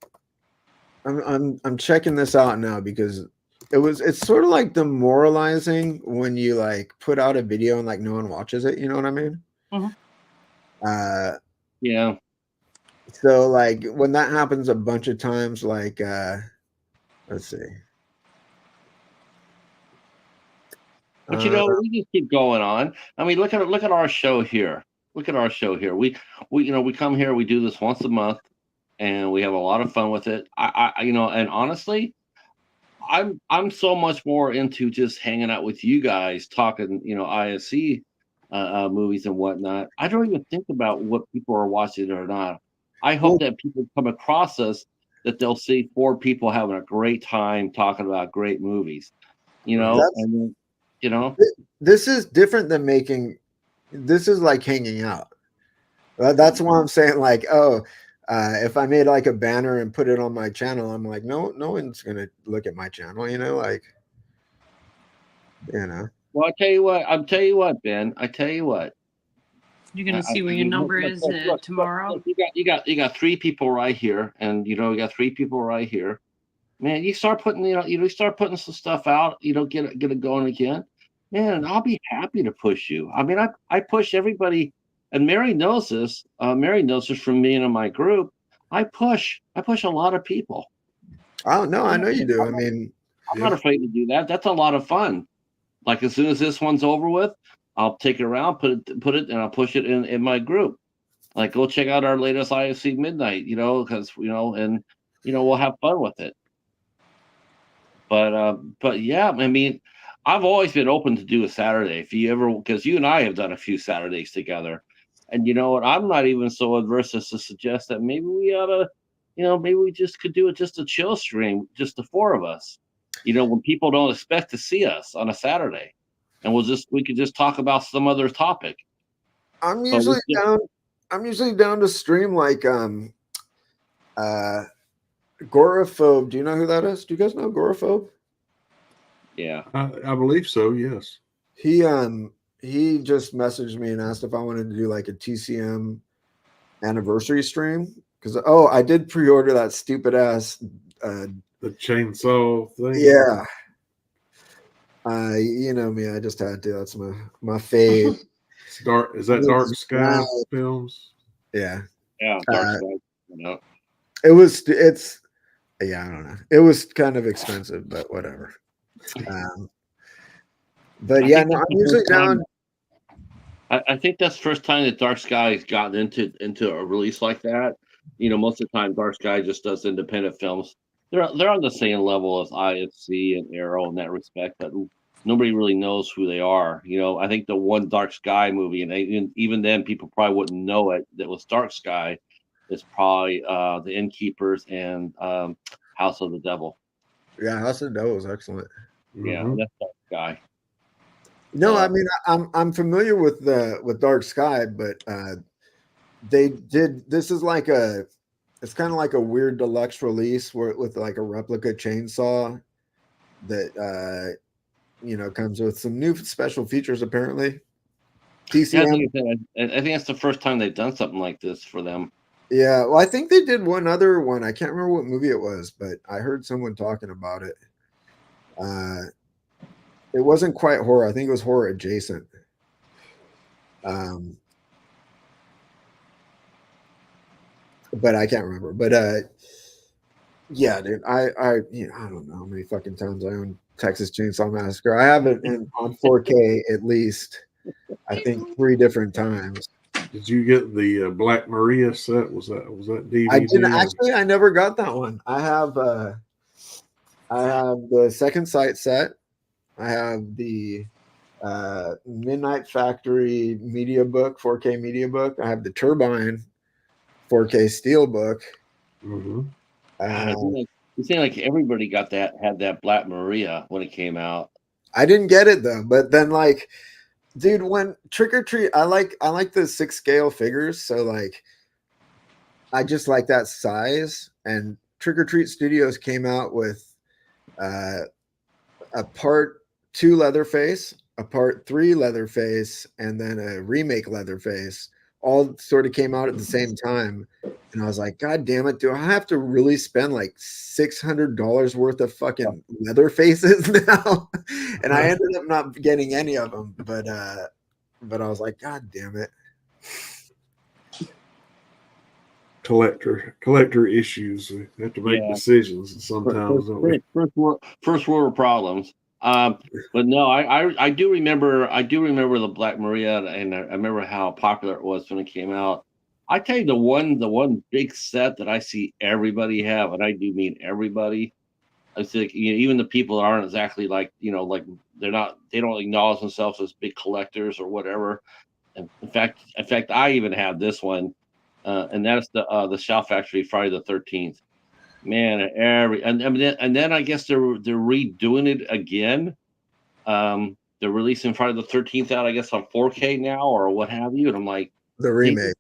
I'm checking this out now because it's sort of like demoralizing when you like put out a video and like no one watches it. You know what I mean? Mm-hmm. Yeah. So like when that happens a bunch of times, like let's see. But we just keep going on. I mean, look at our show here. Look at our show here. We come here, we do this once a month, and we have a lot of fun with it. And honestly, I'm so much more into just hanging out with you guys, talking, IFC movies and whatnot. I don't even think about what people are watching or not. I hope that people come across us, that they'll see 4 people having a great time talking about great movies. This is different than making. This is like hanging out. That's why I'm saying like, if I made like a banner and put it on my channel, I'm like, no one's gonna look at my channel, like. Well, I'll tell you what, Ben. I tell you what. You're gonna see where your number is tomorrow. Look, you got 3 people right here, and you got 3 people right here. Man, you start putting you start putting some stuff out. Get it going again. Man, I'll be happy to push you. I mean, I push everybody, and Mary knows this. Mary knows this from me and in my group. I push a lot of people. Oh no, I know you do. I mean, I'm not afraid to do that. That's a lot of fun. Like as soon as this one's over with, I'll take it around, put it, and I'll push it in my group. Like, go check out our latest IFC MidKnight, because and we'll have fun with it. But yeah, I mean, I've always been open to do a Saturday if you ever, because you and I have done a few Saturdays together, and you know what, I'm not even so adverse as to suggest that maybe we ought to, maybe we just could do it just a chill stream, just the four of us, when people don't expect to see us on a Saturday, and we could just talk about some other topic. I'm usually down to stream like Agoraphobe. Do you know who that is? Do you guys know Agoraphobe? Yeah, I believe so. Yes. He just messaged me and asked if I wanted to do like a TCM anniversary stream because I did pre-order that stupid ass the chainsaw thing. Yeah. You know me, I just had to. That's my fave. It's dark. Is that Dark Sky Films? Yeah. Yeah, Dark Sky. It's I don't know. It was kind of expensive, but whatever. But yeah, no, I'm usually down. I think that's the first time that Dark Sky has gotten into a release like that. Most of the time Dark Sky just does independent films. They're on the same level as IFC and Arrow in that respect, but nobody really knows who they are. I think the one Dark Sky movie, and even then people probably wouldn't know it, that was Dark Sky, is probably The Innkeepers and House of the Devil. Yeah, House of the Devil was excellent. Yeah, that's Dark Sky. No, I mean I'm familiar with Dark Sky, but they did. This is like it's kind of like a weird deluxe release with like a replica chainsaw that comes with some new special features apparently. TCM. Yeah, I think that's the first time they've done something like this for them. Yeah, well, I think they did one other one. I can't remember what movie it was, but I heard someone talking about it. It wasn't quite horror. I think it was horror adjacent. But I can't remember. But yeah, dude, I don't know how many fucking times I own Texas Chainsaw Massacre. I have it on 4K at least. I think 3 different times. Did you get the Black Maria set? Was that DVD? I didn't actually. I never got that one. I have the Second Sight set. I have the Midnight Factory media book, 4K media book. I have the Turbine 4K steel book. Mm-hmm. You seem like everybody had that Black Maria when it came out. I didn't get it though, but then like, dude, when Trick or Treat, I like the 6 scale figures, so like, I just like that size. And Trick or Treat Studios came out with a part 2 Leatherface, a part 3 Leatherface, and then a remake Leatherface. All sort of came out at the same time. And I was like, God damn it, do I have to really spend like $600 worth of fucking Leatherfaces now? And I ended up not getting any of them, but I was like, God damn it. Collector issues. We have to make decisions sometimes. First world problems. But no, I do remember the Black Maria, and I remember how popular it was when it came out. I tell you, the one big set that I see everybody have, and I do mean everybody. I think even the people that aren't exactly like like they don't acknowledge themselves as big collectors or whatever. And in fact, I even have this one, and that's the Shout Factory Friday the 13th. Man, and then I guess they're redoing it again. They're releasing Friday the 13th out, I guess, on 4K now or what have you. And I'm like, the remake,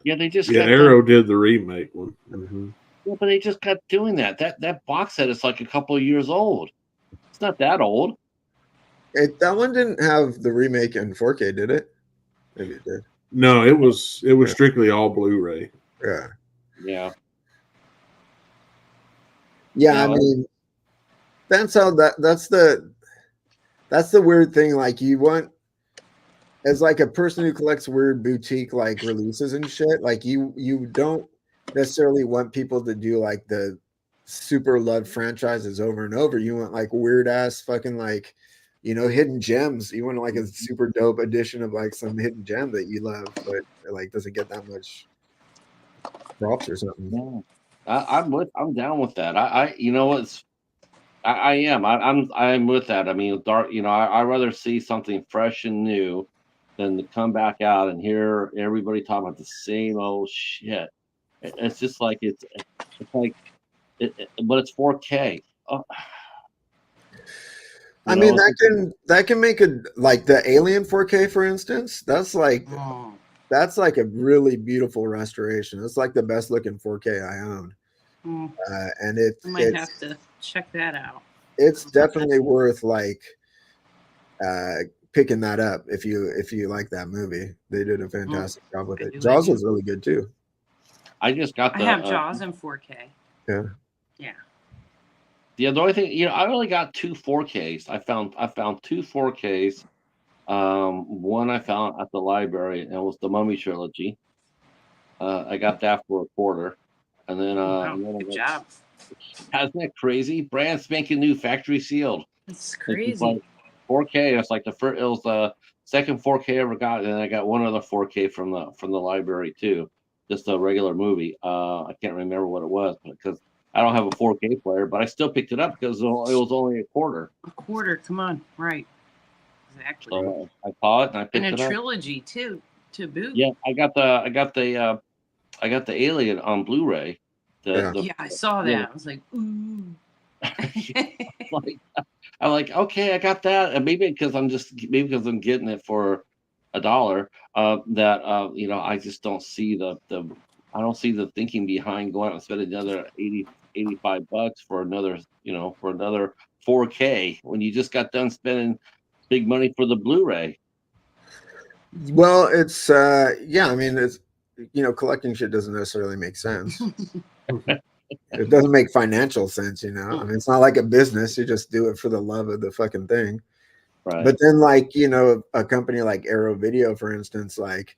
they just Arrow did the remake one. Mm-hmm. Yeah, but they just kept doing that. That box set is like a couple of years old. It's not that old. That one didn't have the remake in 4K, did it? Maybe it did. No, it was strictly all Blu-ray. Yeah. Yeah. Yeah, I mean, that's the weird thing. Like, you want, as like a person who collects weird boutique like releases and shit, like you don't necessarily want people to do like the super loved franchises over and over. You want like weird ass fucking like, hidden gems. You want like a super dope edition of like some hidden gem that you love, but like doesn't get that much props or something. Yeah. I'm down with that. I am. I'm with that. I mean, dark. I rather see something fresh and new than to come back out and hear everybody talk about the same old shit. It's just like it's like but it's 4K. Oh, I mean, that can make it like the Alien 4K, for instance. That's like a really beautiful restoration. It's like the best looking 4K I own. And I might have to check that out. It's definitely worth like picking that up if you like that movie. They did a fantastic job with it. Jaws was really good too. I have Jaws in 4K. Yeah. Yeah, the only thing, I only got 2 4Ks. I found 2 4Ks. One I found at the library, and it was the Mummy trilogy. I got that for a quarter, and then good job. Isn't that crazy? Brand spanking new, factory sealed. It's crazy. It's like 4K. It's like it was the second 4K I ever got, and then I got one other 4K from the library too, just a regular movie. I can't remember what it was, because I don't have a 4K player, but I still picked it up because it was only a quarter. A quarter, come on, right? Exactly. So I saw it and I picked it up. And a trilogy too, to boot. Yeah, I got the Alien on Blu-ray. I saw that. I was like, ooh. I'm like, okay, I got that, and maybe because I'm getting it for $1. I just don't see the thinking behind going out and spending another $85 for another 4K when you just got done spending big money for the Blu-ray. Well, it's I mean, it's collecting shit doesn't necessarily make sense. It doesn't make financial sense, I mean, it's not like a business. You just do it for the love of the fucking thing. Right. But then, like, a company like Arrow Video, for instance, like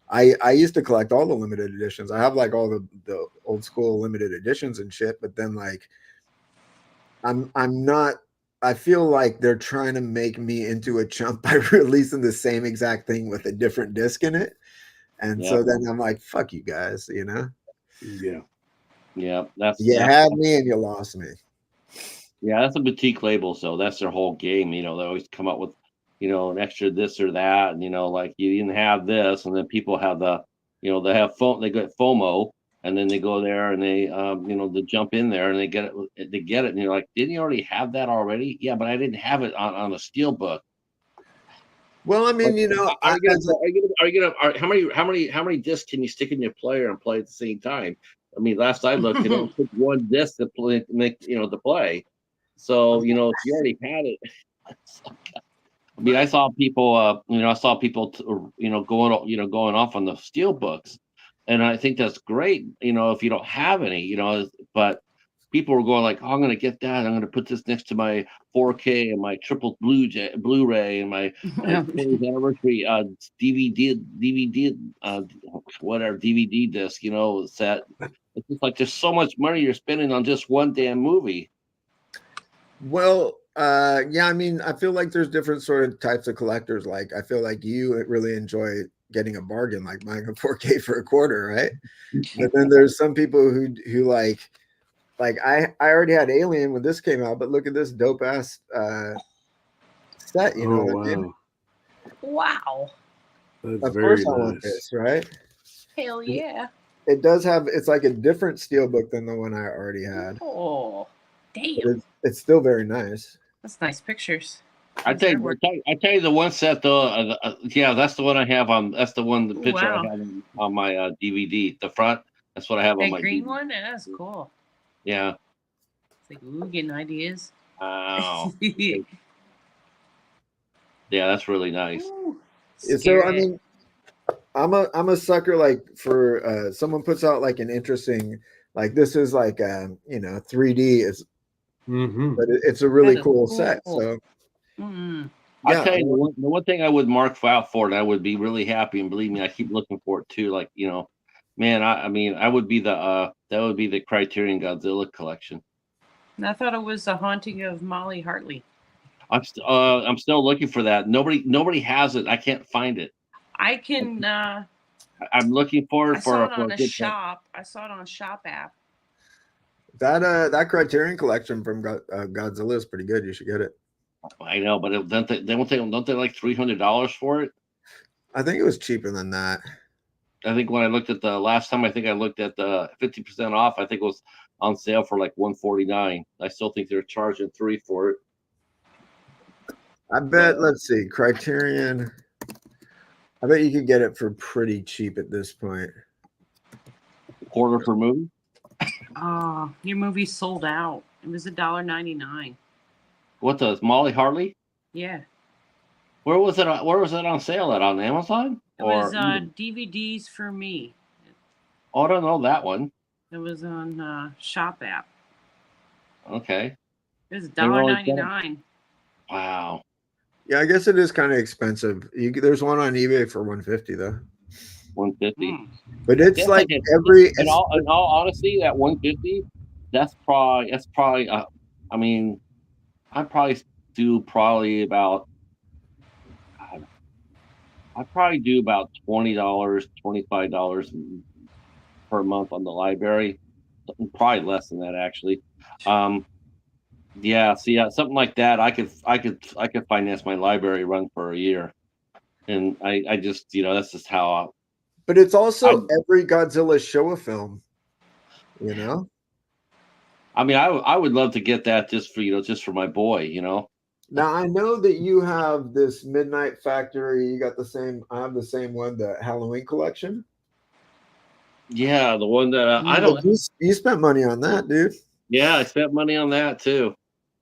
I used to collect all the limited editions. I have like all the old school limited editions and shit, but then like I feel like they're trying to make me into a chump by releasing the same exact thing with a different disc in it. And so then I'm like, fuck you guys, Yeah. Yeah, had me and you lost me. Yeah, that's a boutique label, so that's their whole game. They always come up with, an extra this or that, and like you didn't have this, and then people have they have they get FOMO, and then they go there and they they jump in there and they get it, and you're like, didn't you already have that already? Yeah, but I didn't have it on a steelbook. Well, I mean, how many discs can you stick in your player and play at the same time? I mean, last I looked, you don't put one disc to play, to play. So, if you already had it. I mean, I saw people, going off on the steel books, and I think that's great, if you don't have any, but people were going like, oh, I'm going to get that. I'm going to put this next to my 4K and my triple Blu-ray and my 20th anniversary DVD, whatever DVD disc, set. It's just like there's so much money you're spending on just one damn movie. Well, I mean, I feel like there's different sort of types of collectors. Like, I feel like you really enjoy getting a bargain, like buying a 4K for a quarter, right? But then there's some people who like I already had Alien when this came out, but look at this dope ass set. Wow. I mean? Wow. That's of very course I want this, right? Hell yeah. It does have. It's like a different steelbook than the one I already had. Oh, damn. It's still very nice. That's nice pictures. I tell you the one set though. That's the one I have on. That's the one. The picture I have on my DVD. The front. That's what I have on my green DVD. one. Yeah, that's cool. Yeah. It's like, ooh, getting ideas. Wow. Yeah, that's really nice. Ooh, so I mean, I'm a sucker like for someone puts out like an interesting, like this is like 3D is, but it's a really cool set. So I'll tell you the one thing I would mark out for, and I would be really happy, and believe me, I keep looking for it too. Like man, I mean, I would be that would be the Criterion Godzilla collection. And I thought it was The Haunting of Molly Hartley. I'm still looking for that. Nobody has it. I can't find it. I can. I'm looking for it I saw it on a shop. I saw it on a shop app. That Criterion collection from Godzilla is pretty good. You should get it. I know, but don't they like $300 for it? I think it was cheaper than that. I think when I looked at the last time, I think I looked at the 50% off. I think it was on sale for like $149. I still think they're charging $3 for it. I bet. Let's see, Criterion. I bet you could get it for pretty cheap at this point. Quarter per movie. Oh, your movie sold out. It was $1.99. What does Molly Hartley? Yeah. Where was it on sale at? On Amazon? It was DVDs for me. Oh, I don't know that one. It was on Shop app. Okay. It was $1.99. Wow. Yeah, I guess it is kind of expensive. There's one on eBay for $150 though. $150. But it's like in all honesty, that $150, that's probably I mean, I probably do about $20, $25 per month on the library. Probably less than that actually. Yeah, see, something like that, I could finance my library run for a year, and I just that's just how. But it's also every Godzilla show a film, I mean, I would love to get that just for my boy, Now I know that you have this Midnight Factory. You got the same. I have the same one, the Halloween collection. Yeah, the one that I don't. You spent money on that, dude. Yeah, I spent money on that too.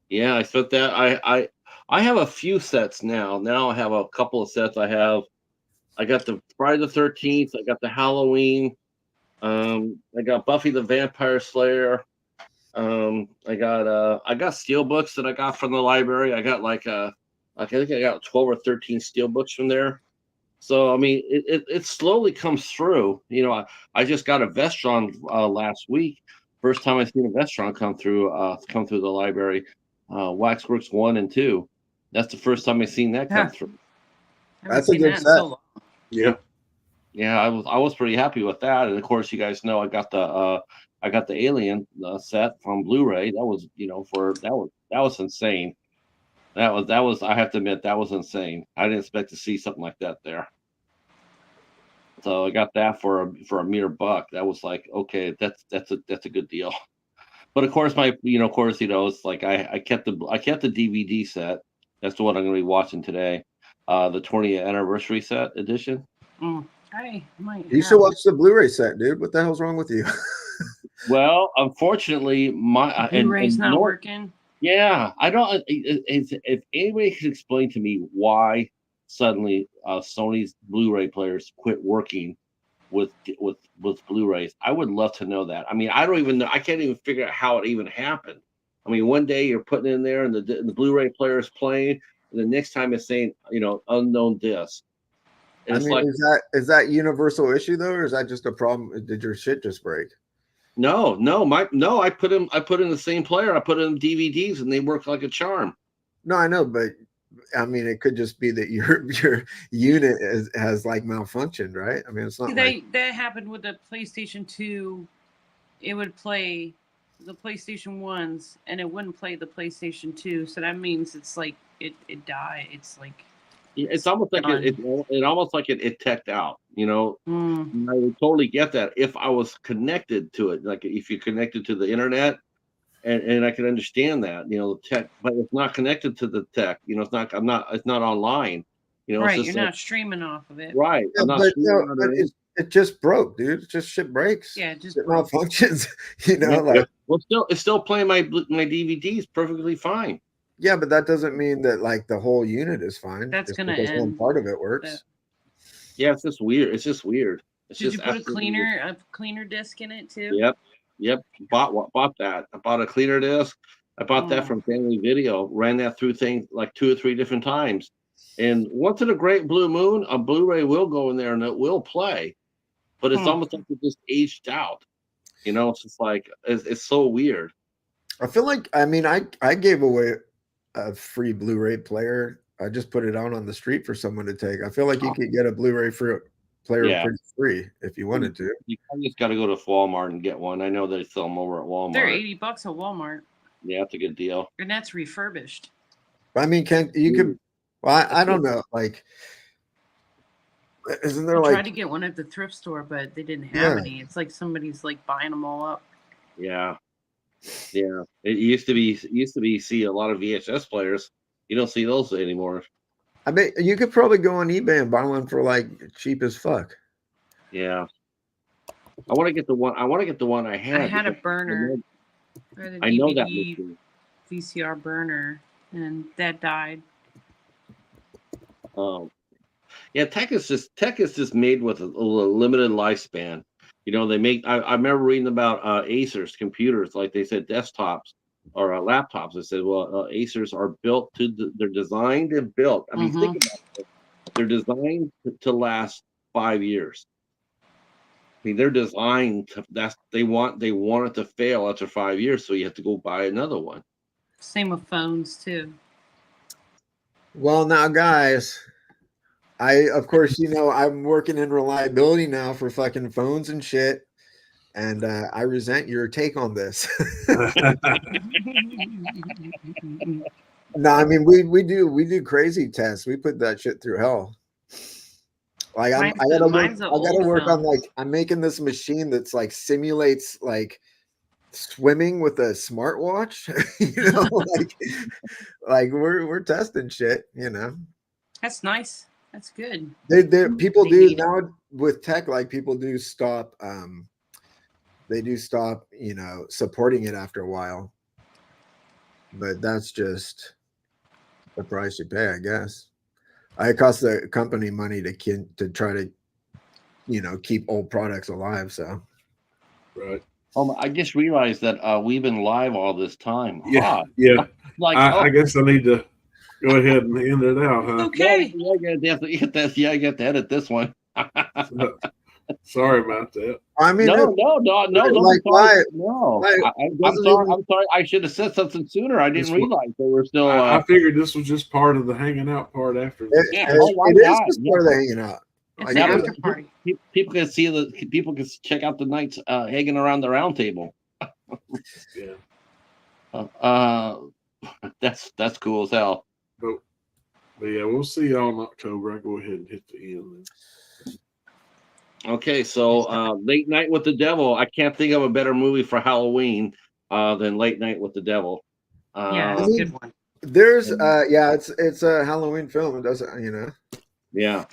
Yeah, I spent that. I have a few sets now. Now I have a couple of sets. I got the Friday the 13th. I got the Halloween. I got Buffy the Vampire Slayer. I got steel books that I got from the library. I got I think I got 12 or 13 steel books from there. So I mean, it slowly comes through. I just got a Vestron last week. First time I've seen a Vestron come through the library. Waxworks 1 and 2. That's the first time I've seen that come through. That's a good set. Yeah. Yeah, I was pretty happy with that. And of course, you guys know I got the Alien set from Blu-ray. That was that was insane. That was I have to admit, that was insane. I didn't expect to see something like that there. So I got that for a mere buck. That was like, okay, that's a good deal. But of course, it's like I kept the DVD set. That's the one I'm going to be watching today. The 20th anniversary set edition. You should watch the Blu-ray set, dude. What the hell's wrong with you? Well, unfortunately, my Blu-ray's not working. Yeah, I don't. If anybody could explain to me why suddenly Sony's Blu-ray players quit working with Blu-rays, I would love to know that. I mean, I don't even know. I can't even figure out how it even happened. I mean, one day you're putting it in there and the Blu-ray player is playing, and the next time it's saying unknown disc. And I mean, is that universal issue though, or is that just a problem? Did your shit just break? No. I put in the same player. I put in DVDs, and they work like a charm. No, I know, but I mean, it could just be that your unit has like malfunctioned, right? I mean, it's not. That happened with the PlayStation 2. It would play the PlayStation 1s, and it wouldn't play the PlayStation 2. So that means it's like it died. It's like. It's almost like it teched out, I would totally get that if I was connected to it. Like if you're connected to the internet, and I can understand that, the tech, but it's not connected to the tech. It's not online. Right, you're not streaming off of it. Right. Yeah, but it just broke, dude. It just shit breaks. Yeah, it just malfunctions. Well, it's still playing my DVDs perfectly fine. Yeah, but that doesn't mean that like the whole unit is fine. That's gonna end. One part of it works. Yeah, it's just weird. Did you put a cleaner disc in it too? Yep. Bought that. I bought a cleaner disc. I bought that from Family Video. Ran that through things like 2 or 3 different times. And once in a great blue moon, a Blu-ray will go in there and it will play. But it's almost like it just aged out. It's just like it's so weird. I feel like I gave away a free Blu-ray player. I just put it out on the street for someone to take. I feel like you could get a Blu-ray for player Yeah. pretty free if you wanted to. You just got to go to Walmart and get one. I know they sell them over at Walmart. They're $80 at Walmart. Yeah, that's a good deal. And that's refurbished. I mean, could? Well, I don't know. Like, isn't there I like? tried to get one at the thrift store, but they didn't have any. It's like somebody's like buying them all up. Yeah. Yeah. It used to be see a lot of VHS players. You don't see those anymore. I bet you could probably go on eBay and buy one for like cheap as fuck. Yeah. I want to get the one I had. I had a burner. I know that DVD VCR burner, and that died. Yeah, tech is just made with a limited lifespan. You know, they make. I remember reading about Acer's computers, like they said, desktops or laptops. They said, well, Acer's are built they're designed and built. I mean, think about it. They're designed to last 5 years. I mean, they're designed to. They want it to fail after 5 years, so you have to go buy another one. Same with phones too. Well, now, guys, of course, I'm working in reliability now for fucking phones and shit, and I resent your take on this. No, I mean we do crazy tests. We put that shit through hell. Like I gotta work on like I'm making this machine that's like simulates like swimming with a smartwatch. like we're testing shit. That's nice. That's good. People do now with tech. Like people do stop. They do stop. Supporting it after a while. But that's just the price you pay, I guess. It costs the company money to try to, keep old products alive. So, right. I just realized that we've been live all this time. Yeah, yeah. I guess I need to go ahead and end it out, huh? Okay. Yeah, I got to edit this one. Sorry about that. I mean, no. Like, why? No, I'm sorry. I'm sorry. I should have said something sooner. I didn't realize they were still. I figured this was just part of the hanging out part after. It is just part of the hanging out. It's an after party. People can see people can check out the nights hanging around the round table. Yeah. That's cool as hell. But yeah, we'll see y'all in October. I go ahead and hit the end. Okay, so Late Night with the Devil. I can't think of a better movie for Halloween than Late Night with the Devil. Yeah, it's a good one. There's it's a Halloween film. It doesn't, Yeah.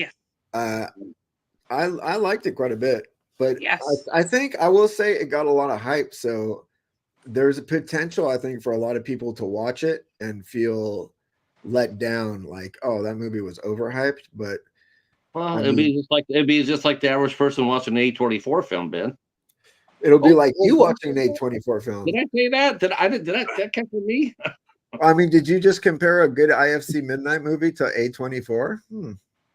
I liked it quite a bit, but yes. I think I will say it got a lot of hype. So there's a potential, I think, for a lot of people to watch it and feel let down, like, oh, that movie was overhyped. But well, it'd be just like the average person watching an A24 film, Ben. It'll be like you watching an A24 film. Did I say that? Did that come from me? I mean, did you just compare a good IFC Midnight movie to A24?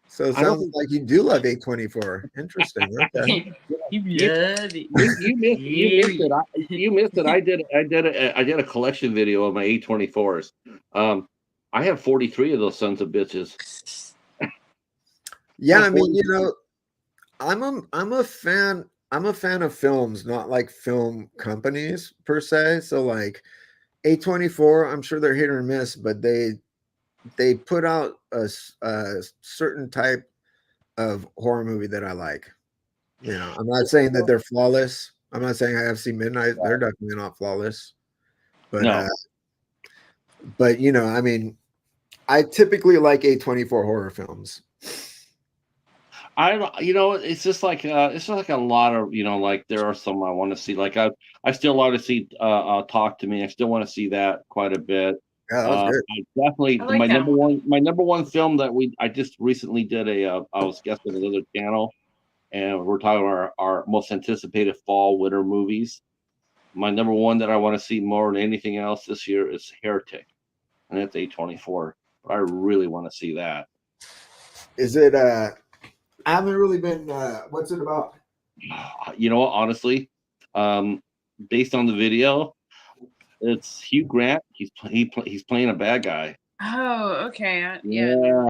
So it sounds like you do love A24. Interesting. Okay. You missed it. You missed it. I did a collection video of my A24s. I have 43 of those sons of bitches. Yeah, I mean, I'm a fan of films, not like film companies per se. So like A24, I'm sure they're hit or miss, but they put out a certain type of horror movie that I like. I'm not saying that they're flawless. I'm not saying IFC Midnight, they're definitely not flawless. But no. But I mean, I typically like A24 horror films. It's just like a lot of like there are some I want to see. Like I still want to see Talk to Me. I still want to see that quite a bit. Yeah, that was good. I definitely my number one film that I just recently did I was guesting another channel, and we're talking about our most anticipated fall winter movies. My number one that I want to see more than anything else this year is Heretic, and it's A24. But I really want to see that. Is it? I haven't really been. What's it about? You know what? Honestly, based on the video, it's Hugh Grant. He's playing a bad guy. Oh, okay. Yeah.